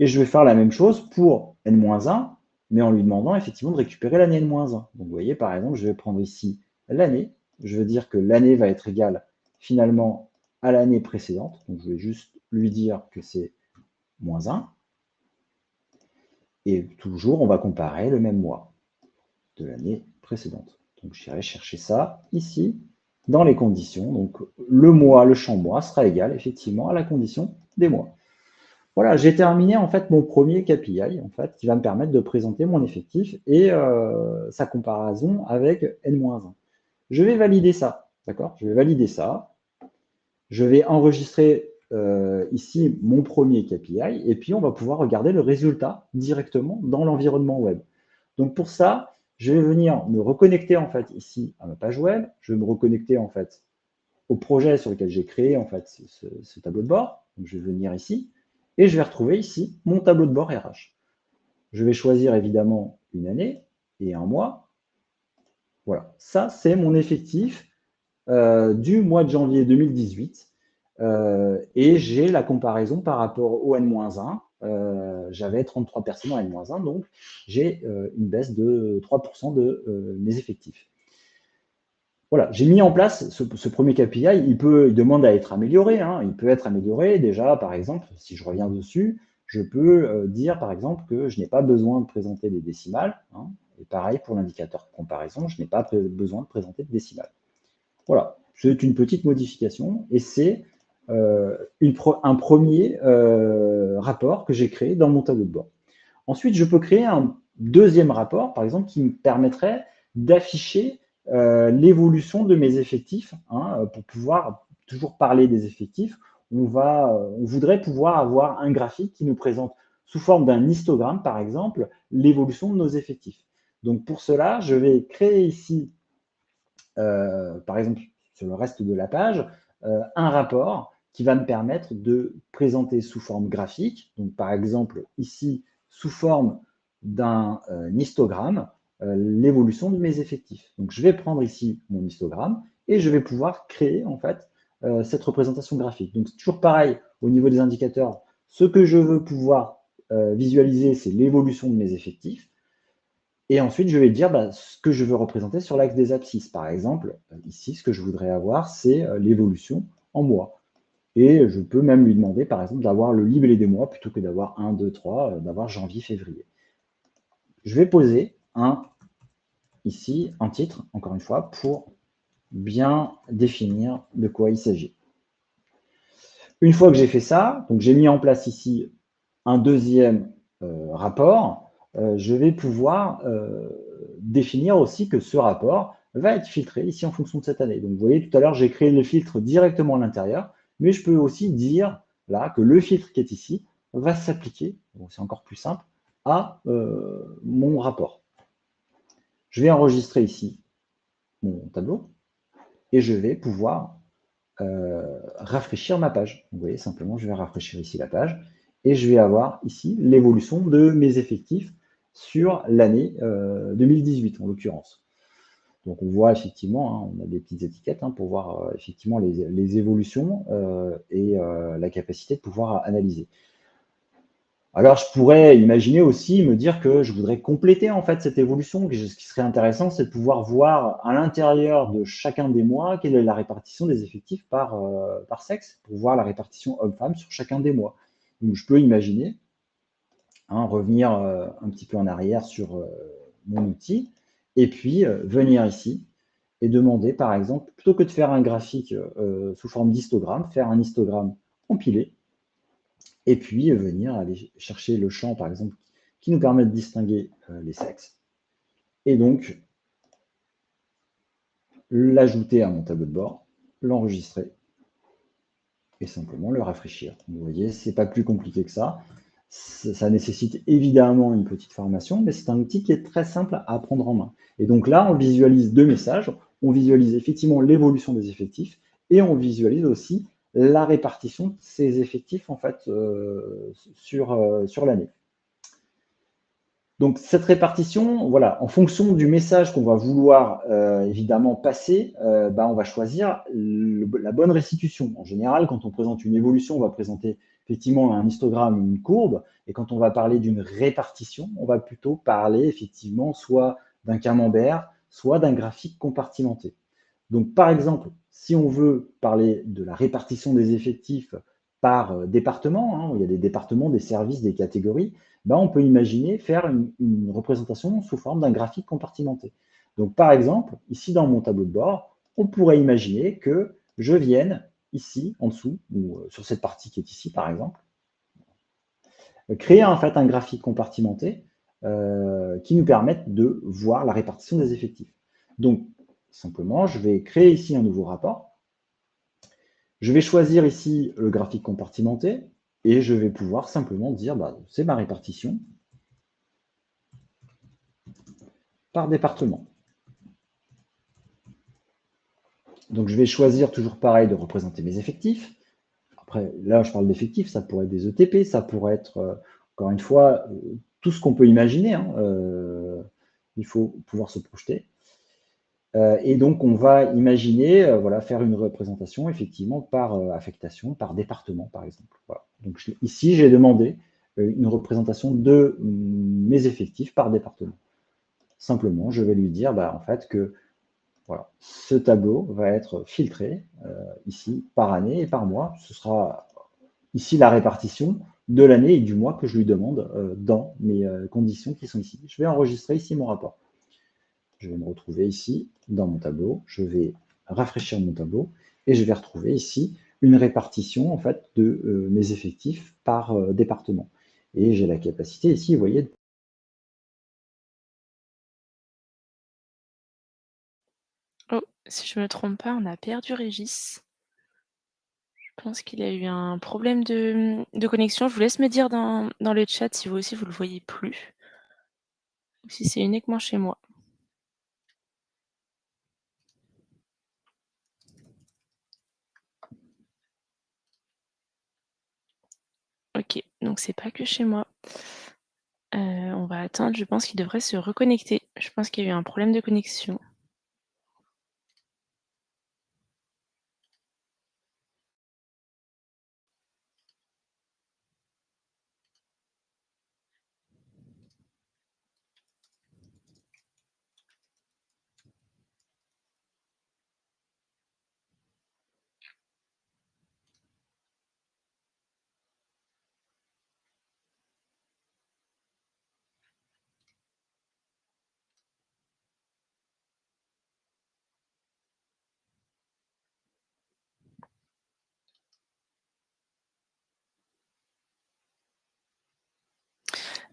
Speaker 2: Et je vais faire la même chose pour N-1, mais en lui demandant effectivement de récupérer l'année N-1. Donc vous voyez, par exemple, je vais prendre ici l'année. Je veux dire que l'année va être égale finalement à l'année précédente. Donc je vais juste lui dire que c'est -1. Et toujours, on va comparer le même mois de l'année précédente. Donc, j'irai chercher ça ici, dans les conditions. Donc, le mois, le champ mois sera égal effectivement à la condition des mois. Voilà, j'ai terminé en fait mon premier KPI en fait, qui va me permettre de présenter mon effectif et sa comparaison avec N-1. Je vais valider ça, d'accord? Je vais valider ça. Je vais enregistrer ici mon premier KPI et puis on va pouvoir regarder le résultat directement dans l'environnement web. Donc pour ça, je vais venir me reconnecter en fait ici à ma page web. Je vais me reconnecter en fait au projet sur lequel j'ai créé en fait ce tableau de bord. Donc je vais venir ici et je vais retrouver ici mon tableau de bord RH. Je vais choisir évidemment une année et un mois. Voilà, ça c'est mon effectif du mois de janvier 2018 et j'ai la comparaison par rapport au N-1. J'avais 33 personnes en N-1, donc j'ai une baisse de 3% de mes effectifs. Voilà, j'ai mis en place ce premier KPI, il demande à être amélioré, hein, il peut être amélioré déjà, par exemple, si je reviens dessus, je peux dire par exemple que je n'ai pas besoin de présenter des décimales, hein, et pareil pour l'indicateur de comparaison, je n'ai pas besoin de présenter de décimales. Voilà, c'est une petite modification et c'est un premier rapport que j'ai créé dans mon tableau de bord. Ensuite, je peux créer un deuxième rapport, par exemple, qui me permettrait d'afficher l'évolution de mes effectifs. Hein, pour pouvoir toujours parler des effectifs, on voudrait pouvoir avoir un graphique qui nous présente sous forme d'un histogramme, par exemple, l'évolution de nos effectifs. Donc pour cela, je vais créer ici, par exemple, sur le reste de la page, un rapport qui va me permettre de présenter sous forme graphique, donc par exemple ici, sous forme d'un histogramme, l'évolution de mes effectifs. Donc je vais prendre ici mon histogramme et je vais pouvoir créer en fait cette représentation graphique. Donc c'est toujours pareil au niveau des indicateurs. Ce que je veux pouvoir visualiser, c'est l'évolution de mes effectifs. Et ensuite, je vais dire ce que je veux représenter sur l'axe des abscisses. Par exemple, ici, ce que je voudrais avoir, c'est l'évolution en mois. Et je peux même lui demander, par exemple, d'avoir le libellé des mois plutôt que d'avoir 1, 2, 3, d'avoir janvier, février. Je vais poser ici un titre, encore une fois, pour bien définir de quoi il s'agit. Une fois que j'ai fait ça, donc j'ai mis en place ici un deuxième rapport, je vais pouvoir définir aussi que ce rapport va être filtré ici en fonction de cette année. Donc vous voyez, tout à l'heure, j'ai créé le filtre directement à l'intérieur, mais je peux aussi dire là que le filtre qui est ici va s'appliquer, donc c'est encore plus simple, à mon rapport. Je vais enregistrer ici mon tableau et je vais pouvoir rafraîchir ma page. Vous voyez, simplement, je vais rafraîchir ici la page et je vais avoir ici l'évolution de mes effectifs sur l'année 2018 en l'occurrence. Donc on voit effectivement, hein, on a des petites étiquettes hein, pour voir effectivement les évolutions et la capacité de pouvoir analyser. Alors je pourrais imaginer aussi me dire que je voudrais compléter en fait cette évolution. Ce qui serait intéressant, c'est de pouvoir voir à l'intérieur de chacun des mois quelle est la répartition des effectifs par sexe, pour voir la répartition homme-femme sur chacun des mois. Donc je peux imaginer revenir un petit peu en arrière sur mon outil et puis venir ici et demander par exemple, plutôt que de faire un graphique sous forme d'histogramme, faire un histogramme empilé et puis venir aller chercher le champ, par exemple, qui nous permet de distinguer les sexes, et donc l'ajouter à mon tableau de bord, l'enregistrer, et simplement le rafraîchir. Vous voyez, c'est pas plus compliqué que ça. Ça nécessite évidemment une petite formation, mais c'est un outil qui est très simple à prendre en main. Et donc là, on visualise deux messages. On visualise effectivement l'évolution des effectifs et on visualise aussi la répartition de ces effectifs en fait sur l'année. Donc cette répartition, voilà, en fonction du message qu'on va vouloir évidemment passer, on va choisir la bonne restitution. En général, quand on présente une évolution, on va présenter effectivement un histogramme ou une courbe, et quand on va parler d'une répartition, on va plutôt parler effectivement soit d'un camembert, soit d'un graphique compartimenté. Donc par exemple, si on veut parler de la répartition des effectifs par département, hein, il y a des départements, des services, des catégories, on peut imaginer faire une représentation sous forme d'un graphique compartimenté. Donc par exemple, ici dans mon tableau de bord, on pourrait imaginer que je vienne ici, en dessous, ou sur cette partie qui est ici par exemple, créer en fait un graphique compartimenté qui nous permette de voir la répartition des effectifs. Donc simplement, je vais créer ici un nouveau rapport. Je vais choisir ici le graphique compartimenté et je vais pouvoir simplement dire c'est ma répartition par département. Donc je vais choisir toujours pareil de représenter mes effectifs. Après, là je parle d'effectifs, ça pourrait être des ETP, ça pourrait être, encore une fois, tout ce qu'on peut imaginer. Il faut pouvoir se projeter. Et donc, on va imaginer, voilà, faire une représentation effectivement par affectation, par département, par exemple. Voilà. Donc, ici, j'ai demandé une représentation de mes effectifs par département. Simplement, je vais lui dire, en fait, que voilà, ce tableau va être filtré ici par année et par mois. Ce sera ici la répartition de l'année et du mois que je lui demande dans mes conditions qui sont ici. Je vais enregistrer ici mon rapport. Je vais me retrouver ici dans mon tableau. Je vais rafraîchir mon tableau et je vais retrouver ici une répartition en fait de mes effectifs par département. Et j'ai la capacité ici, vous voyez.
Speaker 1: Oh, si je me trompe pas, on a perdu Régis. Je pense qu'il a eu un problème de connexion. Je vous laisse me dire dans le chat si vous aussi vous le voyez plus ou si c'est uniquement chez moi. OK, donc c'est pas que chez moi. On va attendre, je pense qu'il devrait se reconnecter. Je pense qu'il y a eu un problème de connexion.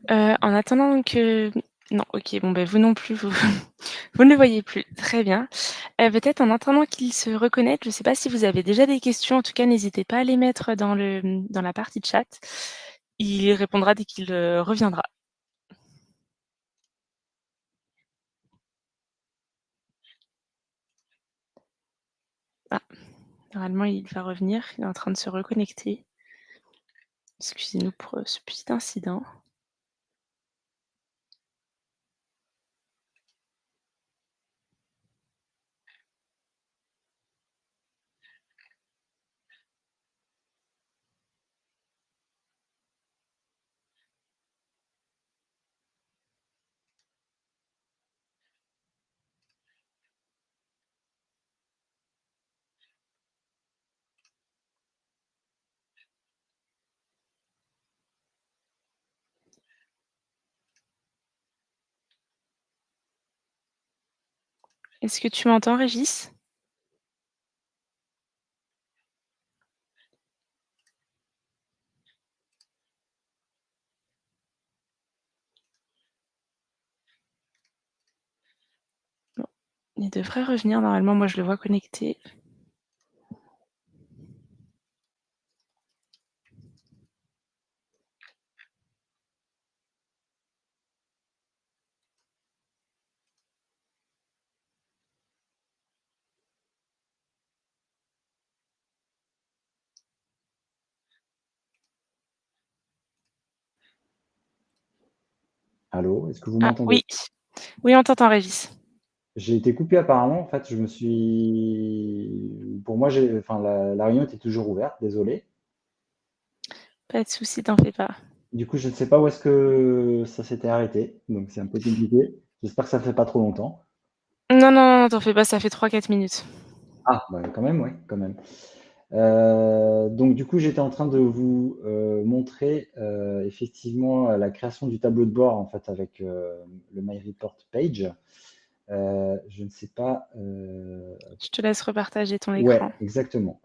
Speaker 1: En attendant que non, OK, bon, vous non plus, vous vous ne le voyez plus. Très bien. Peut-être en attendant qu'il se reconnecte, je ne sais pas si vous avez déjà des questions. En tout cas, n'hésitez pas à les mettre dans la partie chat. Il répondra dès qu'il, reviendra. Ah, normalement, il va revenir. Il est en train de se reconnecter. Excusez-nous pour, ce petit incident. Est-ce que tu m'entends, Régis? Bon, il devrait revenir normalement, moi je le vois connecté.
Speaker 2: Allô, est-ce que vous
Speaker 1: Ah
Speaker 2: m'entendez?
Speaker 1: oui, oui, on t'entend, Régis.
Speaker 2: J'ai été coupé apparemment. En fait, je me suis. Pour moi, enfin, la réunion était toujours ouverte. Désolé.
Speaker 1: Pas de souci, t'en fais pas.
Speaker 2: Du coup, je ne sais pas où est-ce que ça s'était arrêté. Donc, c'est un peu compliqué. J'espère que ça ne fait pas trop longtemps.
Speaker 1: Non, non, non, t'en fais pas, ça fait 3-4 minutes.
Speaker 2: Ah, quand même, ouais, quand même. Donc, du coup, j'étais en train de vous montrer effectivement la création du tableau de bord en fait avec le My Report page. Je ne sais pas.
Speaker 1: Je te laisse repartager ton
Speaker 2: Ouais,
Speaker 1: écran.
Speaker 2: exactement.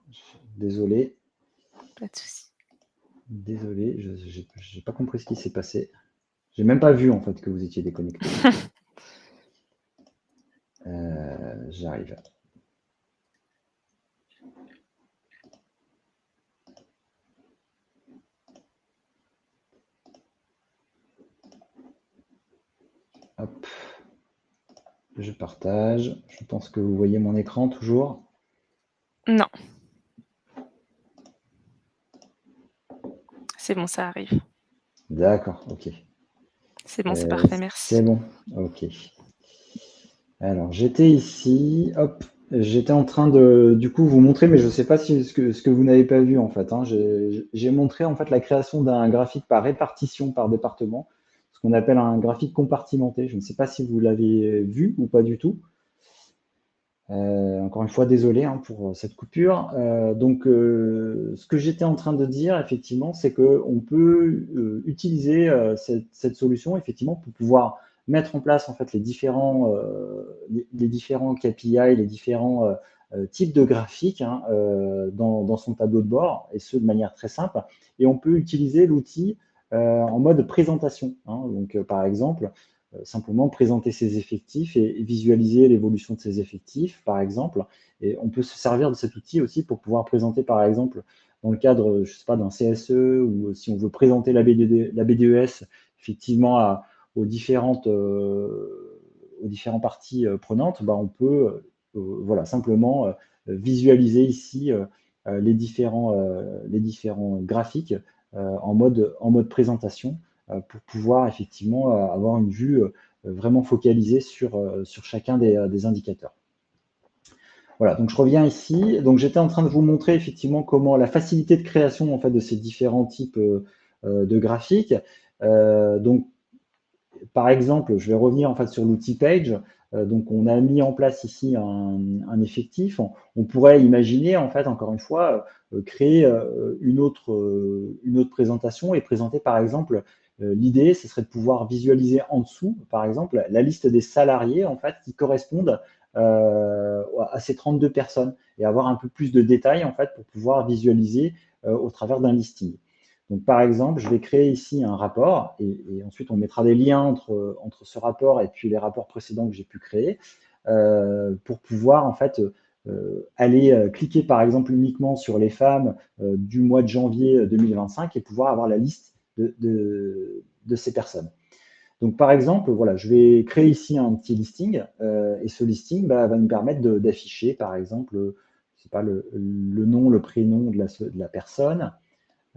Speaker 2: Désolé,
Speaker 1: Pas de souci.
Speaker 2: désolé, je n'ai pas compris ce qui s'est passé. J'ai même pas vu en fait que vous étiez déconnecté. J'arrive. Hop, je partage. Je pense que vous voyez mon écran toujours.
Speaker 1: Non, c'est bon, ça arrive.
Speaker 2: D'accord, ok.
Speaker 1: C'est bon, c'est parfait,
Speaker 2: C'est
Speaker 1: merci.
Speaker 2: bon, ok. Alors, j'étais ici, hop, j'étais en train de, du coup, vous montrer, mais je ne sais pas si ce que vous n'avez pas vu en fait, hein. J'ai montré en fait la création d'un graphique par répartition par département, ce qu'on appelle un graphique compartimenté. Je ne sais pas si vous l'avez vu ou pas du tout. Encore une fois, désolé hein, pour cette coupure. Ce que j'étais en train de dire, effectivement, c'est qu'on peut utiliser cette solution, effectivement, pour pouvoir mettre en place en fait les différents KPI, les différents types de graphiques hein, dans son tableau de bord, et ce de manière très simple. Et on peut utiliser l'outil en mode présentation, hein. Par exemple, simplement présenter ses effectifs et visualiser l'évolution de ses effectifs, par exemple. Et on peut se servir de cet outil aussi pour pouvoir présenter, par exemple, dans le cadre, je sais pas, d'un CSE ou si on veut présenter la BDES, effectivement, aux aux différentes parties prenantes, bah, on peut voilà, simplement visualiser ici les différents graphiques en mode présentation pour pouvoir effectivement avoir une vue vraiment focalisée sur chacun des indicateurs. Voilà, donc je reviens ici. Donc j'étais en train de vous montrer effectivement comment la facilité de création en fait de ces différents types de graphiques. Donc par exemple, je vais revenir en fait sur l'outil Page. Donc, on a mis en place ici un effectif. On pourrait imaginer, en fait, encore une fois, créer une autre présentation et présenter, par exemple, l'idée, ce serait de pouvoir visualiser en dessous, par exemple, la liste des salariés, en fait, qui correspondent à ces 32 personnes et avoir un peu plus de détails, en fait, pour pouvoir visualiser au travers d'un listing. Donc, par exemple, je vais créer ici un rapport et ensuite on mettra des liens entre ce rapport et puis les rapports précédents que j'ai pu créer pour pouvoir en fait aller cliquer par exemple uniquement sur les femmes du mois de janvier 2025 et pouvoir avoir la liste de ces personnes. Donc, par exemple, voilà, je vais créer ici un petit listing et ce listing va me permettre d'afficher, par exemple, je sais pas, le nom, le prénom de la personne.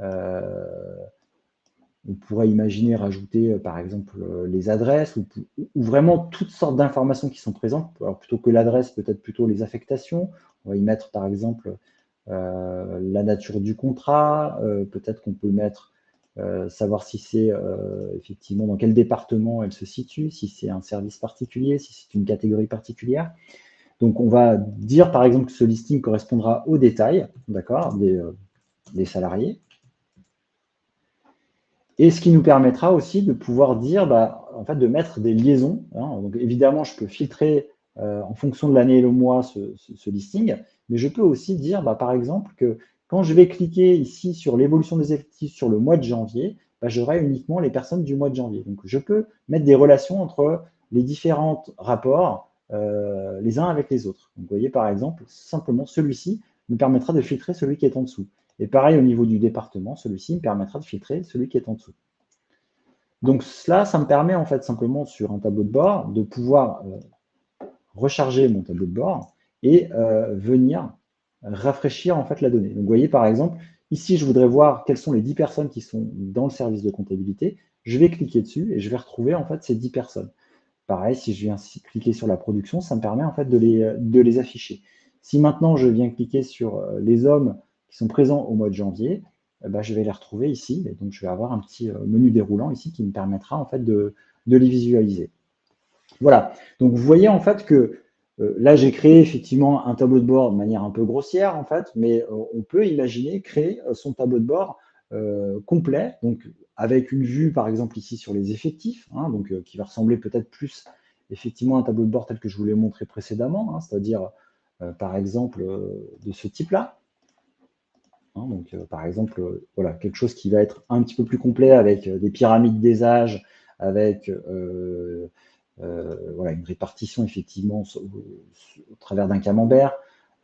Speaker 2: Euh, on pourrait imaginer rajouter, par exemple, les adresses ou vraiment toutes sortes d'informations qui sont présentes. Alors, plutôt que l'adresse, peut-être plutôt les affectations. On va y mettre, par exemple, la nature du contrat. Peut-être qu'on peut mettre savoir si c'est effectivement dans quel département elle se situe, si c'est un service particulier, si c'est une catégorie particulière. Donc, on va dire, par exemple, que ce listing correspondra aux détails, d'accord, des salariés. Et ce qui nous permettra aussi de pouvoir dire, bah, en fait, de mettre des liaisons, hein. Donc, évidemment, je peux filtrer en fonction de l'année et le mois ce listing, mais je peux aussi dire, bah, par exemple, que quand je vais cliquer ici sur l'évolution des effectifs sur le mois de janvier, bah, j'aurai uniquement les personnes du mois de janvier. Donc, je peux mettre des relations entre les différents rapports les uns avec les autres. Donc, vous voyez, par exemple, simplement celui-ci me permettra de filtrer celui qui est en dessous. Et pareil au niveau du département, celui-ci me permettra de filtrer celui qui est en dessous. Donc cela, ça me permet en fait simplement sur un tableau de bord de pouvoir recharger mon tableau de bord et venir rafraîchir en fait la donnée. Donc vous voyez par exemple, ici je voudrais voir quelles sont les 10 personnes qui sont dans le service de comptabilité. Je vais cliquer dessus et je vais retrouver en fait ces 10 personnes. Pareil, si je viens cliquer sur la production, ça me permet en fait de les afficher. Si maintenant je viens cliquer sur les hommes qui sont présents au mois de janvier, bah, je vais les retrouver ici. Et donc je vais avoir un petit menu déroulant ici qui me permettra en fait de les visualiser. Voilà. Donc vous voyez en fait que là j'ai créé effectivement un tableau de bord de manière un peu grossière en fait, mais on peut imaginer créer son tableau de bord complet, donc avec une vue par exemple ici sur les effectifs, hein, donc qui va ressembler peut-être plus effectivement à un tableau de bord tel que je vous l'ai montré précédemment, hein, c'est-à-dire par exemple de ce type-là. Hein, donc par exemple, voilà, quelque chose qui va être un petit peu plus complet avec des pyramides des âges, avec voilà, une répartition effectivement au travers d'un camembert.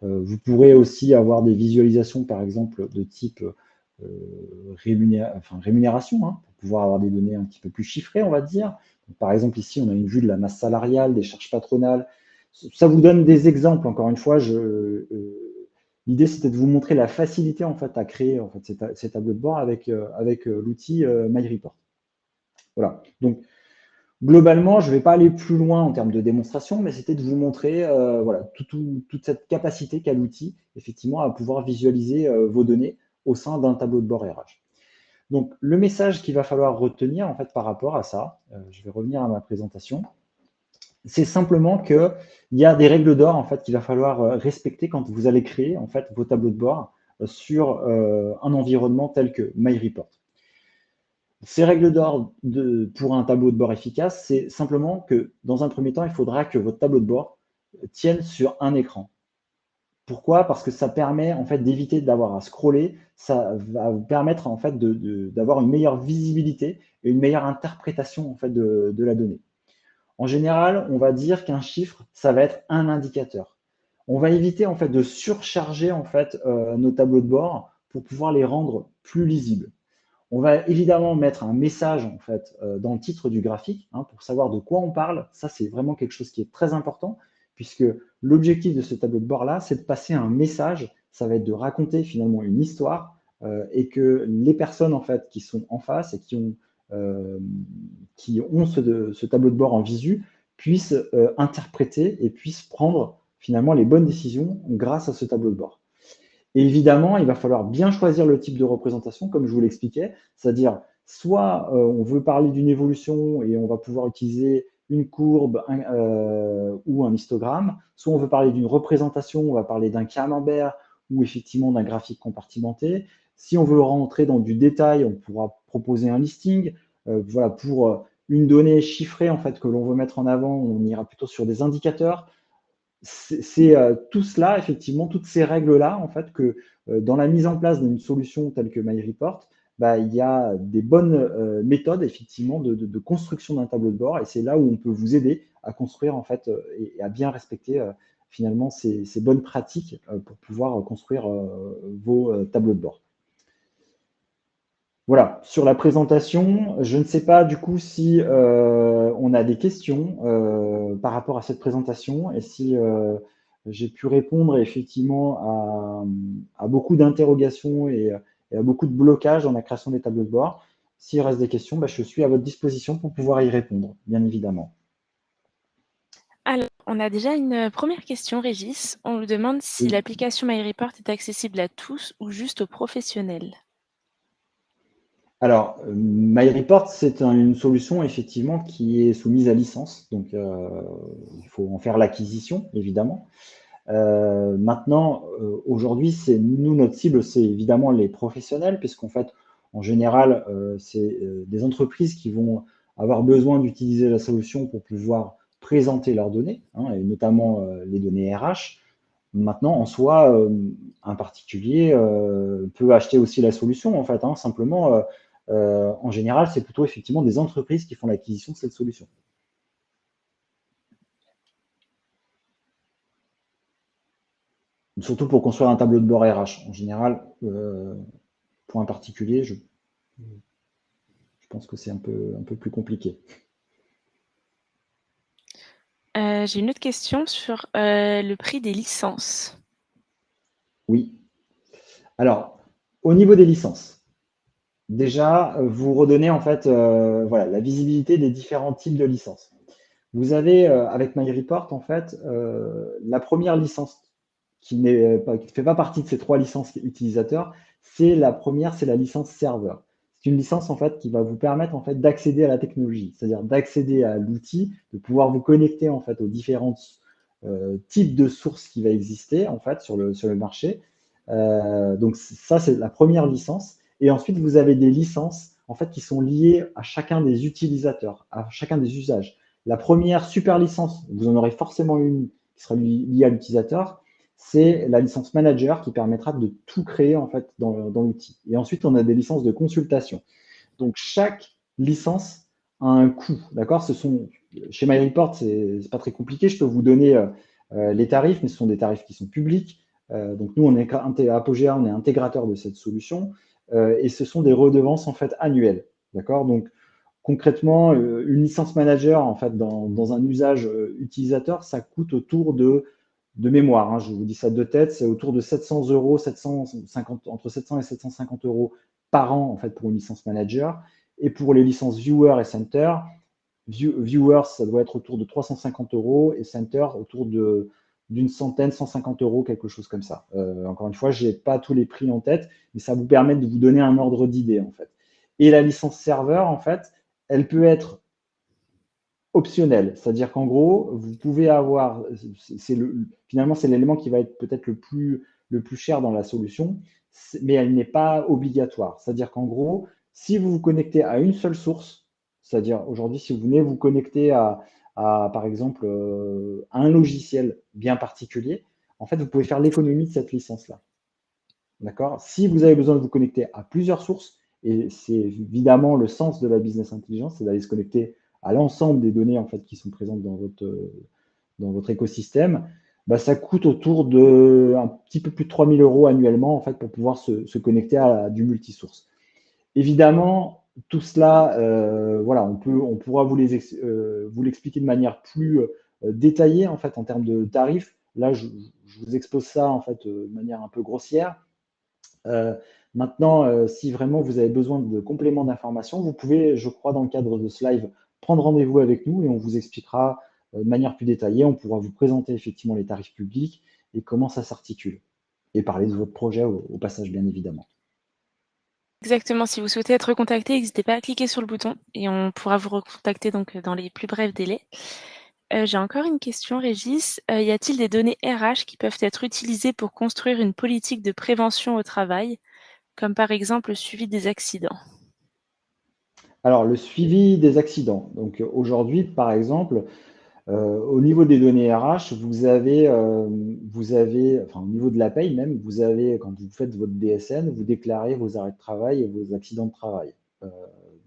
Speaker 2: Vous pourrez aussi avoir des visualisations, par exemple, de type rémunération, hein, pour pouvoir avoir des données un petit peu plus chiffrées, on va dire. Donc, par exemple, ici, on a une vue de la masse salariale, des charges patronales. Ça vous donne des exemples, encore une fois. L'idée, c'était de vous montrer la facilité en fait, à créer en fait, ces tableaux de bord avec l'outil MyReport. Voilà. Donc, Globalement, je ne vais pas aller plus loin en termes de démonstration, mais c'était de vous montrer voilà, toute cette capacité qu'a l'outil, effectivement, à pouvoir visualiser vos données au sein d'un tableau de bord RH. Donc, le message qu'il va falloir retenir en fait par rapport à ça, je vais revenir à ma présentation, c'est simplement qu'il y a des règles d'or en fait qu'il va falloir respecter quand vous allez créer en fait vos tableaux de bord sur un environnement tel que MyReport. Ces règles d'or pour un tableau de bord efficace, c'est simplement que dans un premier temps, il faudra que votre tableau de bord tienne sur un écran. Pourquoi? Parce que ça permet en fait d'éviter d'avoir à scroller, ça va vous permettre en fait d'avoir une meilleure visibilité et une meilleure interprétation en fait de la donnée. En général, on va dire qu'un chiffre, ça va être un indicateur. On va éviter en fait de surcharger en fait nos tableaux de bord pour pouvoir les rendre plus lisibles. On va évidemment mettre un message en fait dans le titre du graphique pour savoir de quoi on parle. Ça, c'est vraiment quelque chose qui est très important puisque l'objectif de ce tableau de bord-là, c'est de passer un message. Ça va être de raconter finalement une histoire et que les personnes en fait qui sont en face et qui ont ce tableau de bord en visu puissent interpréter et puissent prendre finalement les bonnes décisions grâce à ce tableau de bord. Et évidemment, il va falloir bien choisir le type de représentation, comme je vous l'expliquais, c'est-à-dire soit on veut parler d'une évolution et on va pouvoir utiliser une courbe ou un histogramme, soit on veut parler d'une représentation, on va parler d'un camembert ou effectivement d'un graphique compartimenté. Si on veut rentrer dans du détail, on pourra proposer un listing. Voilà, pour une donnée chiffrée en fait que l'on veut mettre en avant, on ira plutôt sur des indicateurs. C'est tout cela, effectivement, toutes ces règles-là, en fait, que dans la mise en place d'une solution telle que MyReport, bah, il y a des bonnes méthodes, effectivement, de construction d'un tableau de bord, et c'est là où on peut vous aider à construire, en fait, et à bien respecter, finalement, ces bonnes pratiques pour pouvoir construire vos tableaux de bord. Voilà, sur la présentation, je ne sais pas du coup si on a des questions par rapport à cette présentation et si j'ai pu répondre effectivement à beaucoup d'interrogations et à beaucoup de blocages dans la création des tableaux de bord. S'il reste des questions, bah, je suis à votre disposition pour pouvoir y répondre, bien évidemment.
Speaker 1: Alors, on a déjà une première question, Régis. On nous demande si
Speaker 2: Oui.
Speaker 1: l'application MyReport est accessible à tous ou juste aux professionnels.
Speaker 2: Alors, MyReport, c'est une solution effectivement qui est soumise à licence, donc il faut en faire l'acquisition, évidemment. Maintenant, aujourd'hui, notre cible, c'est évidemment les professionnels, puisqu'en fait, en général, c'est des entreprises qui vont avoir besoin d'utiliser la solution pour pouvoir présenter leurs données, et notamment les données RH. Maintenant, en soi, un particulier peut acheter aussi la solution, en fait, simplement, en général, c'est plutôt effectivement des entreprises qui font l'acquisition de cette solution. Surtout pour construire un tableau de bord RH. En général, pour un particulier, je pense que c'est un peu plus compliqué.
Speaker 1: J'ai une autre question sur le prix des licences.
Speaker 2: Oui. Alors, au niveau des licences, déjà, vous redonnez en fait voilà, la visibilité des différents types de licences. Vous avez, avec MyReport, en fait, la première licence qui ne fait pas partie de ces 3 licences utilisateurs, c'est la première, c'est la licence serveur. C'est une licence en fait qui va vous permettre en fait d'accéder à la technologie, c'est-à-dire d'accéder à l'outil, de pouvoir vous connecter en fait aux différents types de sources qui va exister en fait sur le marché. Donc ça, c'est la première licence. Et ensuite, vous avez des licences en fait qui sont liées à chacun des utilisateurs, à chacun des usages. La première super licence, vous en aurez forcément une qui sera liée à l'utilisateur, c'est la licence manager qui permettra de tout créer en fait dans l'outil. Et ensuite, on a des licences de consultation. Donc chaque licence a un coût, d'accord? Chez MyReport, c'est pas très compliqué. Je peux vous donner les tarifs, mais ce sont des tarifs qui sont publics. Donc nous, on est Apogea, on est intégrateur de cette solution, et ce sont des redevances en fait annuelles, d'accord? Donc concrètement, une licence manager en fait dans un usage utilisateur, ça coûte autour de mémoire, je vous dis ça de tête, c'est autour de 700 euros, entre 700 et 750 euros par an en fait pour une licence manager. Et pour les licences viewer et center, Viewers, ça doit être autour de 350 € et Center autour d'une centaine, 150 €, quelque chose comme ça. Encore une fois, je n'ai pas tous les prix en tête, mais ça vous permet de vous donner un ordre d'idée en fait. Et la licence serveur, en fait, elle peut être optionnelle, c'est-à-dire qu'en gros, vous pouvez avoir, finalement, c'est l'élément qui va être peut-être le plus cher dans la solution, mais elle n'est pas obligatoire. C'est-à-dire qu'en gros, si vous vous connectez à une seule source, c'est-à-dire aujourd'hui, si vous venez vous connecter par exemple, un logiciel bien particulier, en fait, vous pouvez faire l'économie de cette licence-là. D'accord? Si vous avez besoin de vous connecter à plusieurs sources, et c'est évidemment le sens de la business intelligence, c'est d'aller se connecter à l'ensemble des données en fait, qui sont présentes dans votre écosystème, bah, ça coûte autour de un petit peu plus de 3 000 € annuellement en fait, pour pouvoir se connecter à du multisource. Évidemment, tout cela, voilà, on pourra vous l'expliquer de manière plus détaillée en fait en termes de tarifs. Là, je vous expose ça en fait de manière un peu grossière. Maintenant, si vraiment vous avez besoin de compléments d'information, vous pouvez, je crois, dans le cadre de ce live, prendre rendez-vous avec nous et on vous expliquera de manière plus détaillée. On pourra vous présenter effectivement les tarifs publics et comment ça s'articule. Et parler de votre projet au passage, bien évidemment.
Speaker 1: Exactement, si vous souhaitez être recontacté, n'hésitez pas à cliquer sur le bouton et on pourra vous recontacter donc dans les plus brefs délais. J'ai encore une question Régis. Y a-t-il des données RH qui peuvent être utilisées pour construire une politique de prévention au travail, comme par exemple le suivi des accidents?
Speaker 2: Alors, le suivi des accidents. Donc, aujourd'hui, par exemple, au niveau des données RH, enfin, au niveau de la paye même, vous avez, quand vous faites votre DSN, vous déclarez vos arrêts de travail et vos accidents de travail. Euh,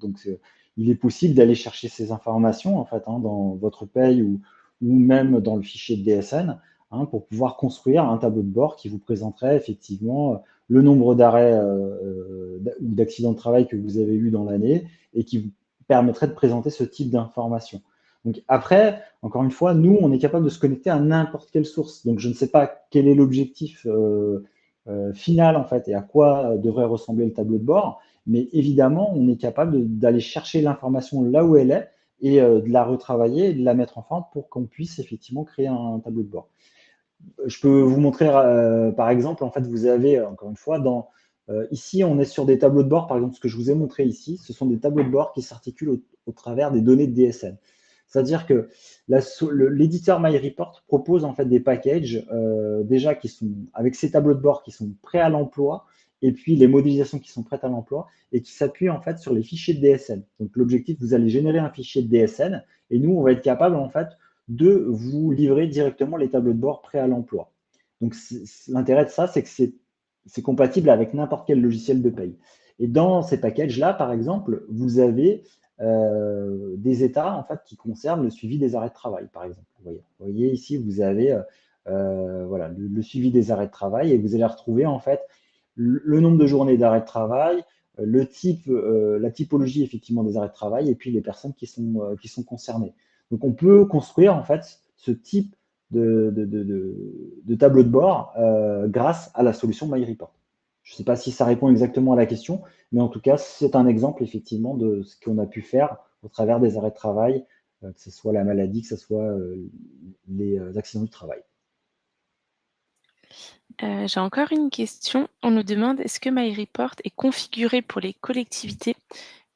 Speaker 2: donc, il est possible d'aller chercher ces informations, en fait, hein, dans votre paye ou même dans le fichier de DSN, hein, pour pouvoir construire un tableau de bord qui vous présenterait effectivement le nombre d'arrêts ou d'accidents de travail que vous avez eu dans l'année et qui vous permettrait de présenter ce type d'informations. Donc après, encore une fois, nous, on est capable de se connecter à n'importe quelle source. Donc je ne sais pas quel est l'objectif final en fait et à quoi devrait ressembler le tableau de bord, mais évidemment, on est capable d'aller chercher l'information là où elle est et de la retravailler et de la mettre en forme pour qu'on puisse effectivement créer un tableau de bord. Je peux vous montrer, par exemple, en fait, vous avez, encore une fois, ici, on est sur des tableaux de bord, par exemple, ce que je vous ai montré ici, ce sont des tableaux de bord qui s'articulent au travers des données de DSN. C'est-à-dire que l'éditeur MyReport propose en fait des packages déjà qui sont avec ces tableaux de bord qui sont prêts à l'emploi et puis les modélisations qui sont prêtes à l'emploi et qui s'appuient en fait sur les fichiers de DSN. Donc l'objectif, vous allez générer un fichier de DSN et nous, on va être capable en fait de vous livrer directement les tableaux de bord prêts à l'emploi. Donc l'intérêt de ça, c'est que c'est compatible avec n'importe quel logiciel de paye. Et dans ces packages-là, par exemple, vous avez des états en fait, qui concernent le suivi des arrêts de travail, par exemple. Vous voyez ici, vous avez voilà, le suivi des arrêts de travail et vous allez retrouver en fait le nombre de journées d'arrêt de travail, le type, la typologie effectivement des arrêts de travail et puis les personnes qui sont concernées. Donc on peut construire en fait ce type de tableau de bord grâce à la solution MyReport. Je ne sais pas si ça répond exactement à la question, mais en tout cas, c'est un exemple effectivement de ce qu'on a pu faire au travers des arrêts de travail, que ce soit la maladie, que ce soit les accidents du travail.
Speaker 1: J'ai encore une question. On nous demande: est-ce que MyReport est configuré pour les collectivités,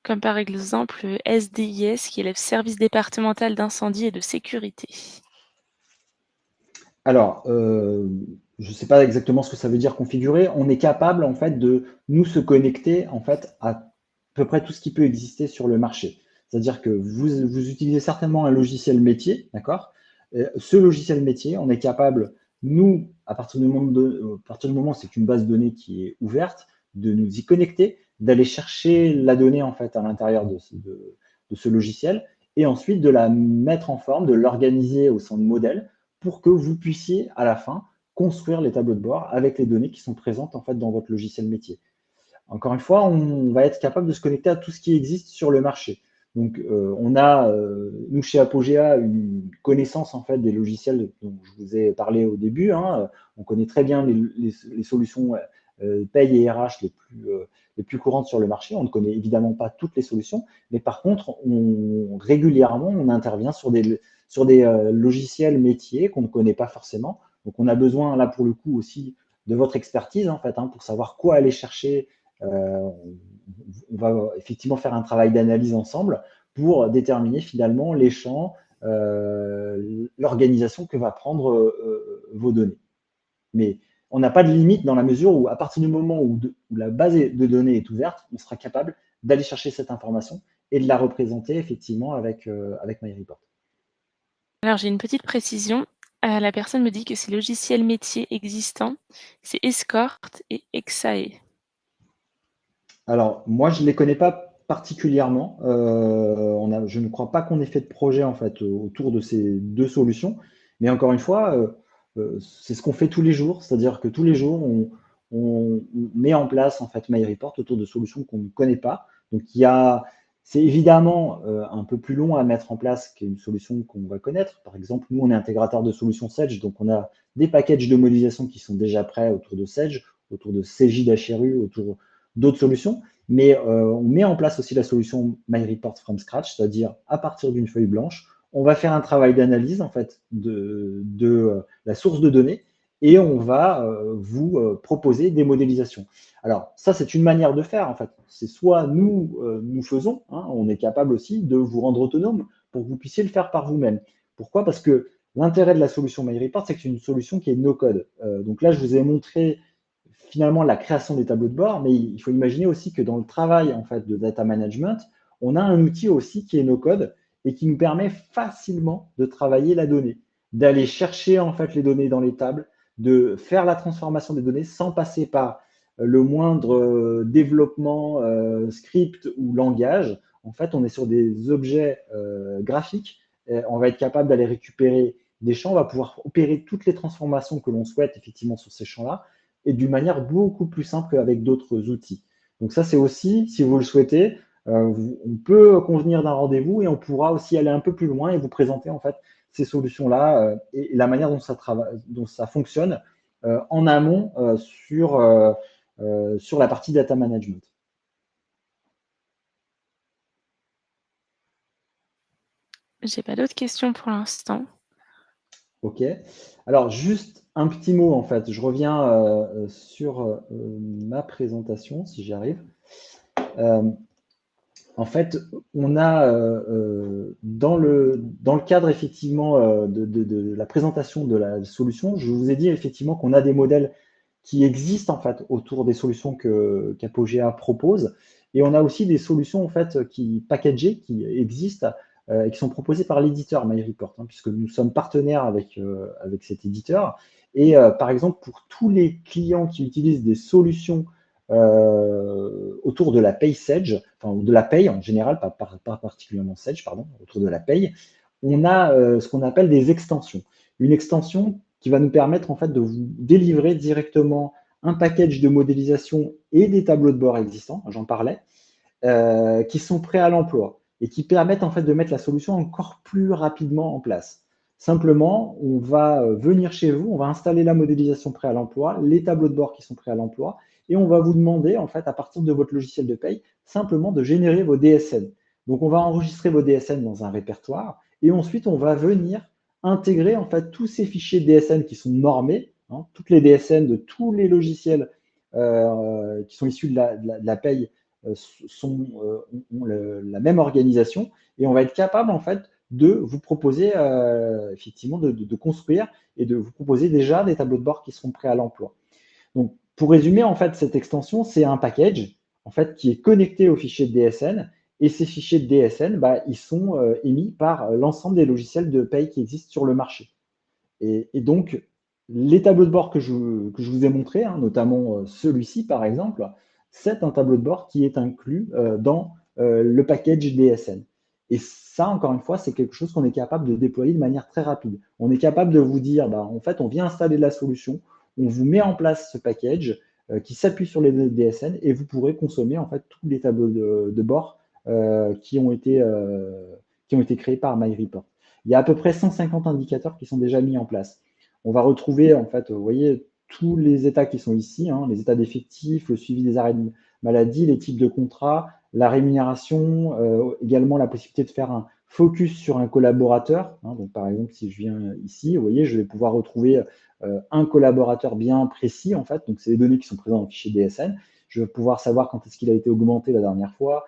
Speaker 1: comme par exemple SDIS, qui est le service départemental d'incendie et de sécurité?
Speaker 2: Alors, je ne sais pas exactement ce que ça veut dire configurer. On est capable en fait de nous se connecter en fait à peu près tout ce qui peut exister sur le marché. C'est-à-dire que vous utilisez certainement un logiciel métier, d'accord? Ce logiciel métier, on est capable, nous, à partir du moment où c'est une base de données qui est ouverte, de nous y connecter, d'aller chercher la donnée en fait à l'intérieur de ce logiciel et ensuite de la mettre en forme, de l'organiser au sein de modèles pour que vous puissiez, à la fin, construire les tableaux de bord avec les données qui sont présentes en fait dans votre logiciel métier. Encore une fois, on va être capable de se connecter à tout ce qui existe sur le marché. Donc, on a, nous, chez Apogea, une connaissance en fait des logiciels dont je vous ai parlé au début. Hein. On connaît très bien les solutions paye et RH les plus courantes sur le marché. On ne connaît évidemment pas toutes les solutions, mais par contre, régulièrement, on intervient sur des logiciels métiers qu'on ne connaît pas forcément. Donc, on a besoin, là, pour le coup, aussi de votre expertise, en fait, pour savoir quoi aller chercher. On va effectivement faire un travail d'analyse ensemble pour déterminer finalement les champs, l'organisation que va prendre vos données. Mais on n'a pas de limite dans la mesure où, à partir du moment où la base de données est ouverte, on sera capable d'aller chercher cette information et de la représenter effectivement avec MyReport.
Speaker 1: Alors j'ai une petite précision. La personne me dit que ces logiciels métiers existants, c'est Escort et Exae.
Speaker 2: Alors, moi, je ne les connais pas particulièrement. Je ne crois pas qu'on ait fait de projet en fait autour de ces deux solutions. Mais encore une fois, c'est ce qu'on fait tous les jours. C'est-à-dire que tous les jours, on met en place en fait MyReport autour de solutions qu'on ne connaît pas. Donc, c'est évidemment un peu plus long à mettre en place qu'une solution qu'on va connaître. Par exemple, nous, on est intégrateur de solutions Sedge, donc on a des packages de modélisation qui sont déjà prêts autour de Sedge, autour de CJ d'HRU, autour d'autres solutions, mais on met en place aussi la solution MyReport from scratch, c'est-à-dire à partir d'une feuille blanche, on va faire un travail d'analyse en fait de la source de données et on va vous proposer des modélisations. Alors ça, c'est une manière de faire en fait. C'est soit nous faisons, on est capable aussi de vous rendre autonome pour que vous puissiez le faire par vous-même. Pourquoi? Parce que l'intérêt de la solution MyReport, c'est que c'est une solution qui est no-code. Donc là, je vous ai montré finalement la création des tableaux de bord, mais il faut imaginer aussi que dans le travail en fait de data management, on a un outil aussi qui est no-code et qui nous permet facilement de travailler la donnée, d'aller chercher en fait les données dans les tables, de faire la transformation des données sans passer par le moindre développement script ou langage. En fait, on est sur des objets graphiques. On va être capable d'aller récupérer des champs, on va pouvoir opérer toutes les transformations que l'on souhaite effectivement sur ces champs-là et d'une manière beaucoup plus simple qu'avec d'autres outils. Donc ça, c'est aussi, si vous le souhaitez, on peut convenir d'un rendez-vous et on pourra aussi aller un peu plus loin et vous présenter en fait ces solutions-là et la manière dont ça fonctionne en amont sur la partie data management.
Speaker 1: J'ai pas d'autres questions pour l'instant.
Speaker 2: Ok. Alors, juste un petit mot, en fait. Je reviens sur ma présentation, si j'y arrive. En fait, on a dans le cadre effectivement de la présentation de la solution, je vous ai dit effectivement qu'on a des modèles qui existent en fait autour des solutions qu'Apogea propose, et on a aussi des solutions en fait packagées qui existent et qui sont proposées par l'éditeur MyReport, puisque nous sommes partenaires avec cet éditeur. Et par exemple, pour tous les clients qui utilisent des solutions autour de la paye Sedge, enfin de la paye en général, pas particulièrement Sedge, pardon, autour de la paye, on a ce qu'on appelle des extensions. Une extension qui va nous permettre en fait de vous délivrer directement un package de modélisation et des tableaux de bord existants, j'en parlais, qui sont prêts à l'emploi et qui permettent en fait de mettre la solution encore plus rapidement en place. Simplement, on va venir chez vous, on va installer la modélisation prêt à l'emploi, les tableaux de bord qui sont prêts à l'emploi, et on va vous demander, en fait, à partir de votre logiciel de paye, simplement de générer vos DSN. Donc, on va enregistrer vos DSN dans un répertoire, et ensuite, on va venir intégrer, en fait, tous ces fichiers DSN qui sont normés, toutes les DSN de tous les logiciels qui sont issus de la paye ont la même organisation, et on va être capable, en fait, de vous proposer, effectivement, de construire et de vous proposer déjà des tableaux de bord qui seront prêts à l'emploi. Donc, pour résumer, en fait, cette extension, c'est un package en fait, qui est connecté au fichier de DSN. Et ces fichiers de DSN, ils sont émis par l'ensemble des logiciels de paye qui existent sur le marché. Et donc, les tableaux de bord que je vous ai montrés, notamment celui-ci par exemple, c'est un tableau de bord qui est inclus dans le package DSN. Et ça, encore une fois, c'est quelque chose qu'on est capable de déployer de manière très rapide. On est capable de vous dire, en fait, on vient installer la solution, on vous met en place ce package qui s'appuie sur les DSN et vous pourrez consommer en fait tous les tableaux de bord qui ont été créés par MyReport. Il y a à peu près 150 indicateurs qui sont déjà mis en place. On va retrouver, en fait, vous voyez, tous les états qui sont ici, hein, les états d'effectifs, le suivi des arrêts de maladie, les types de contrats, la rémunération, également la possibilité de faire un focus sur un collaborateur. Hein, donc, par exemple, si je viens ici, vous voyez, je vais pouvoir retrouver un collaborateur bien précis, en fait. Donc, c'est les données qui sont présentes dans le fichier DSN. Je vais pouvoir savoir quand est-ce qu'il a été augmenté la dernière fois,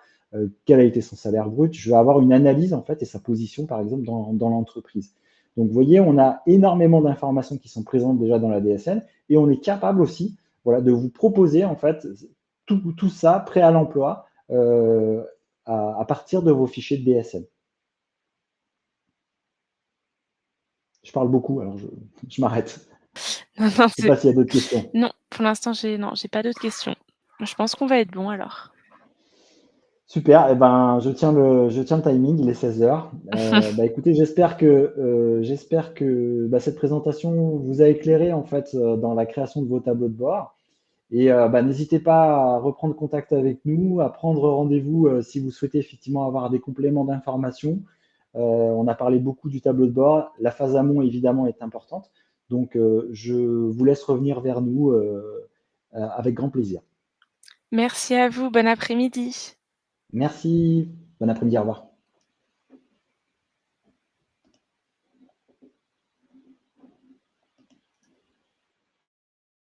Speaker 2: quel a été son salaire brut. Je vais avoir une analyse, en fait, et sa position, par exemple, dans l'entreprise. Donc, vous voyez, on a énormément d'informations qui sont présentes déjà dans la DSN et on est capable aussi, voilà, de vous proposer, en fait, tout ça prêt à l'emploi à partir de vos fichiers de DSN. Je parle beaucoup, alors je m'arrête.
Speaker 1: Non, non,
Speaker 2: Je ne sais pas s'il y a d'autres questions.
Speaker 1: non, pour l'instant, j'ai pas d'autres questions. Je pense qu'on va être bon alors.
Speaker 2: Super, eh ben, je tiens le timing, il est 16 heures. Bah, écoutez, j'espère que bah, cette présentation vous a éclairé en fait dans la création de vos tableaux de bord. Et bah, n'hésitez pas à reprendre contact avec nous, à prendre rendez-vous si vous souhaitez effectivement avoir des compléments d'information. On a parlé beaucoup du tableau de bord. La phase amont, évidemment, est importante. Donc, je vous laisse revenir vers nous avec grand plaisir.
Speaker 1: Merci à vous, bon après-midi.
Speaker 2: Merci. Bon après-midi, au revoir.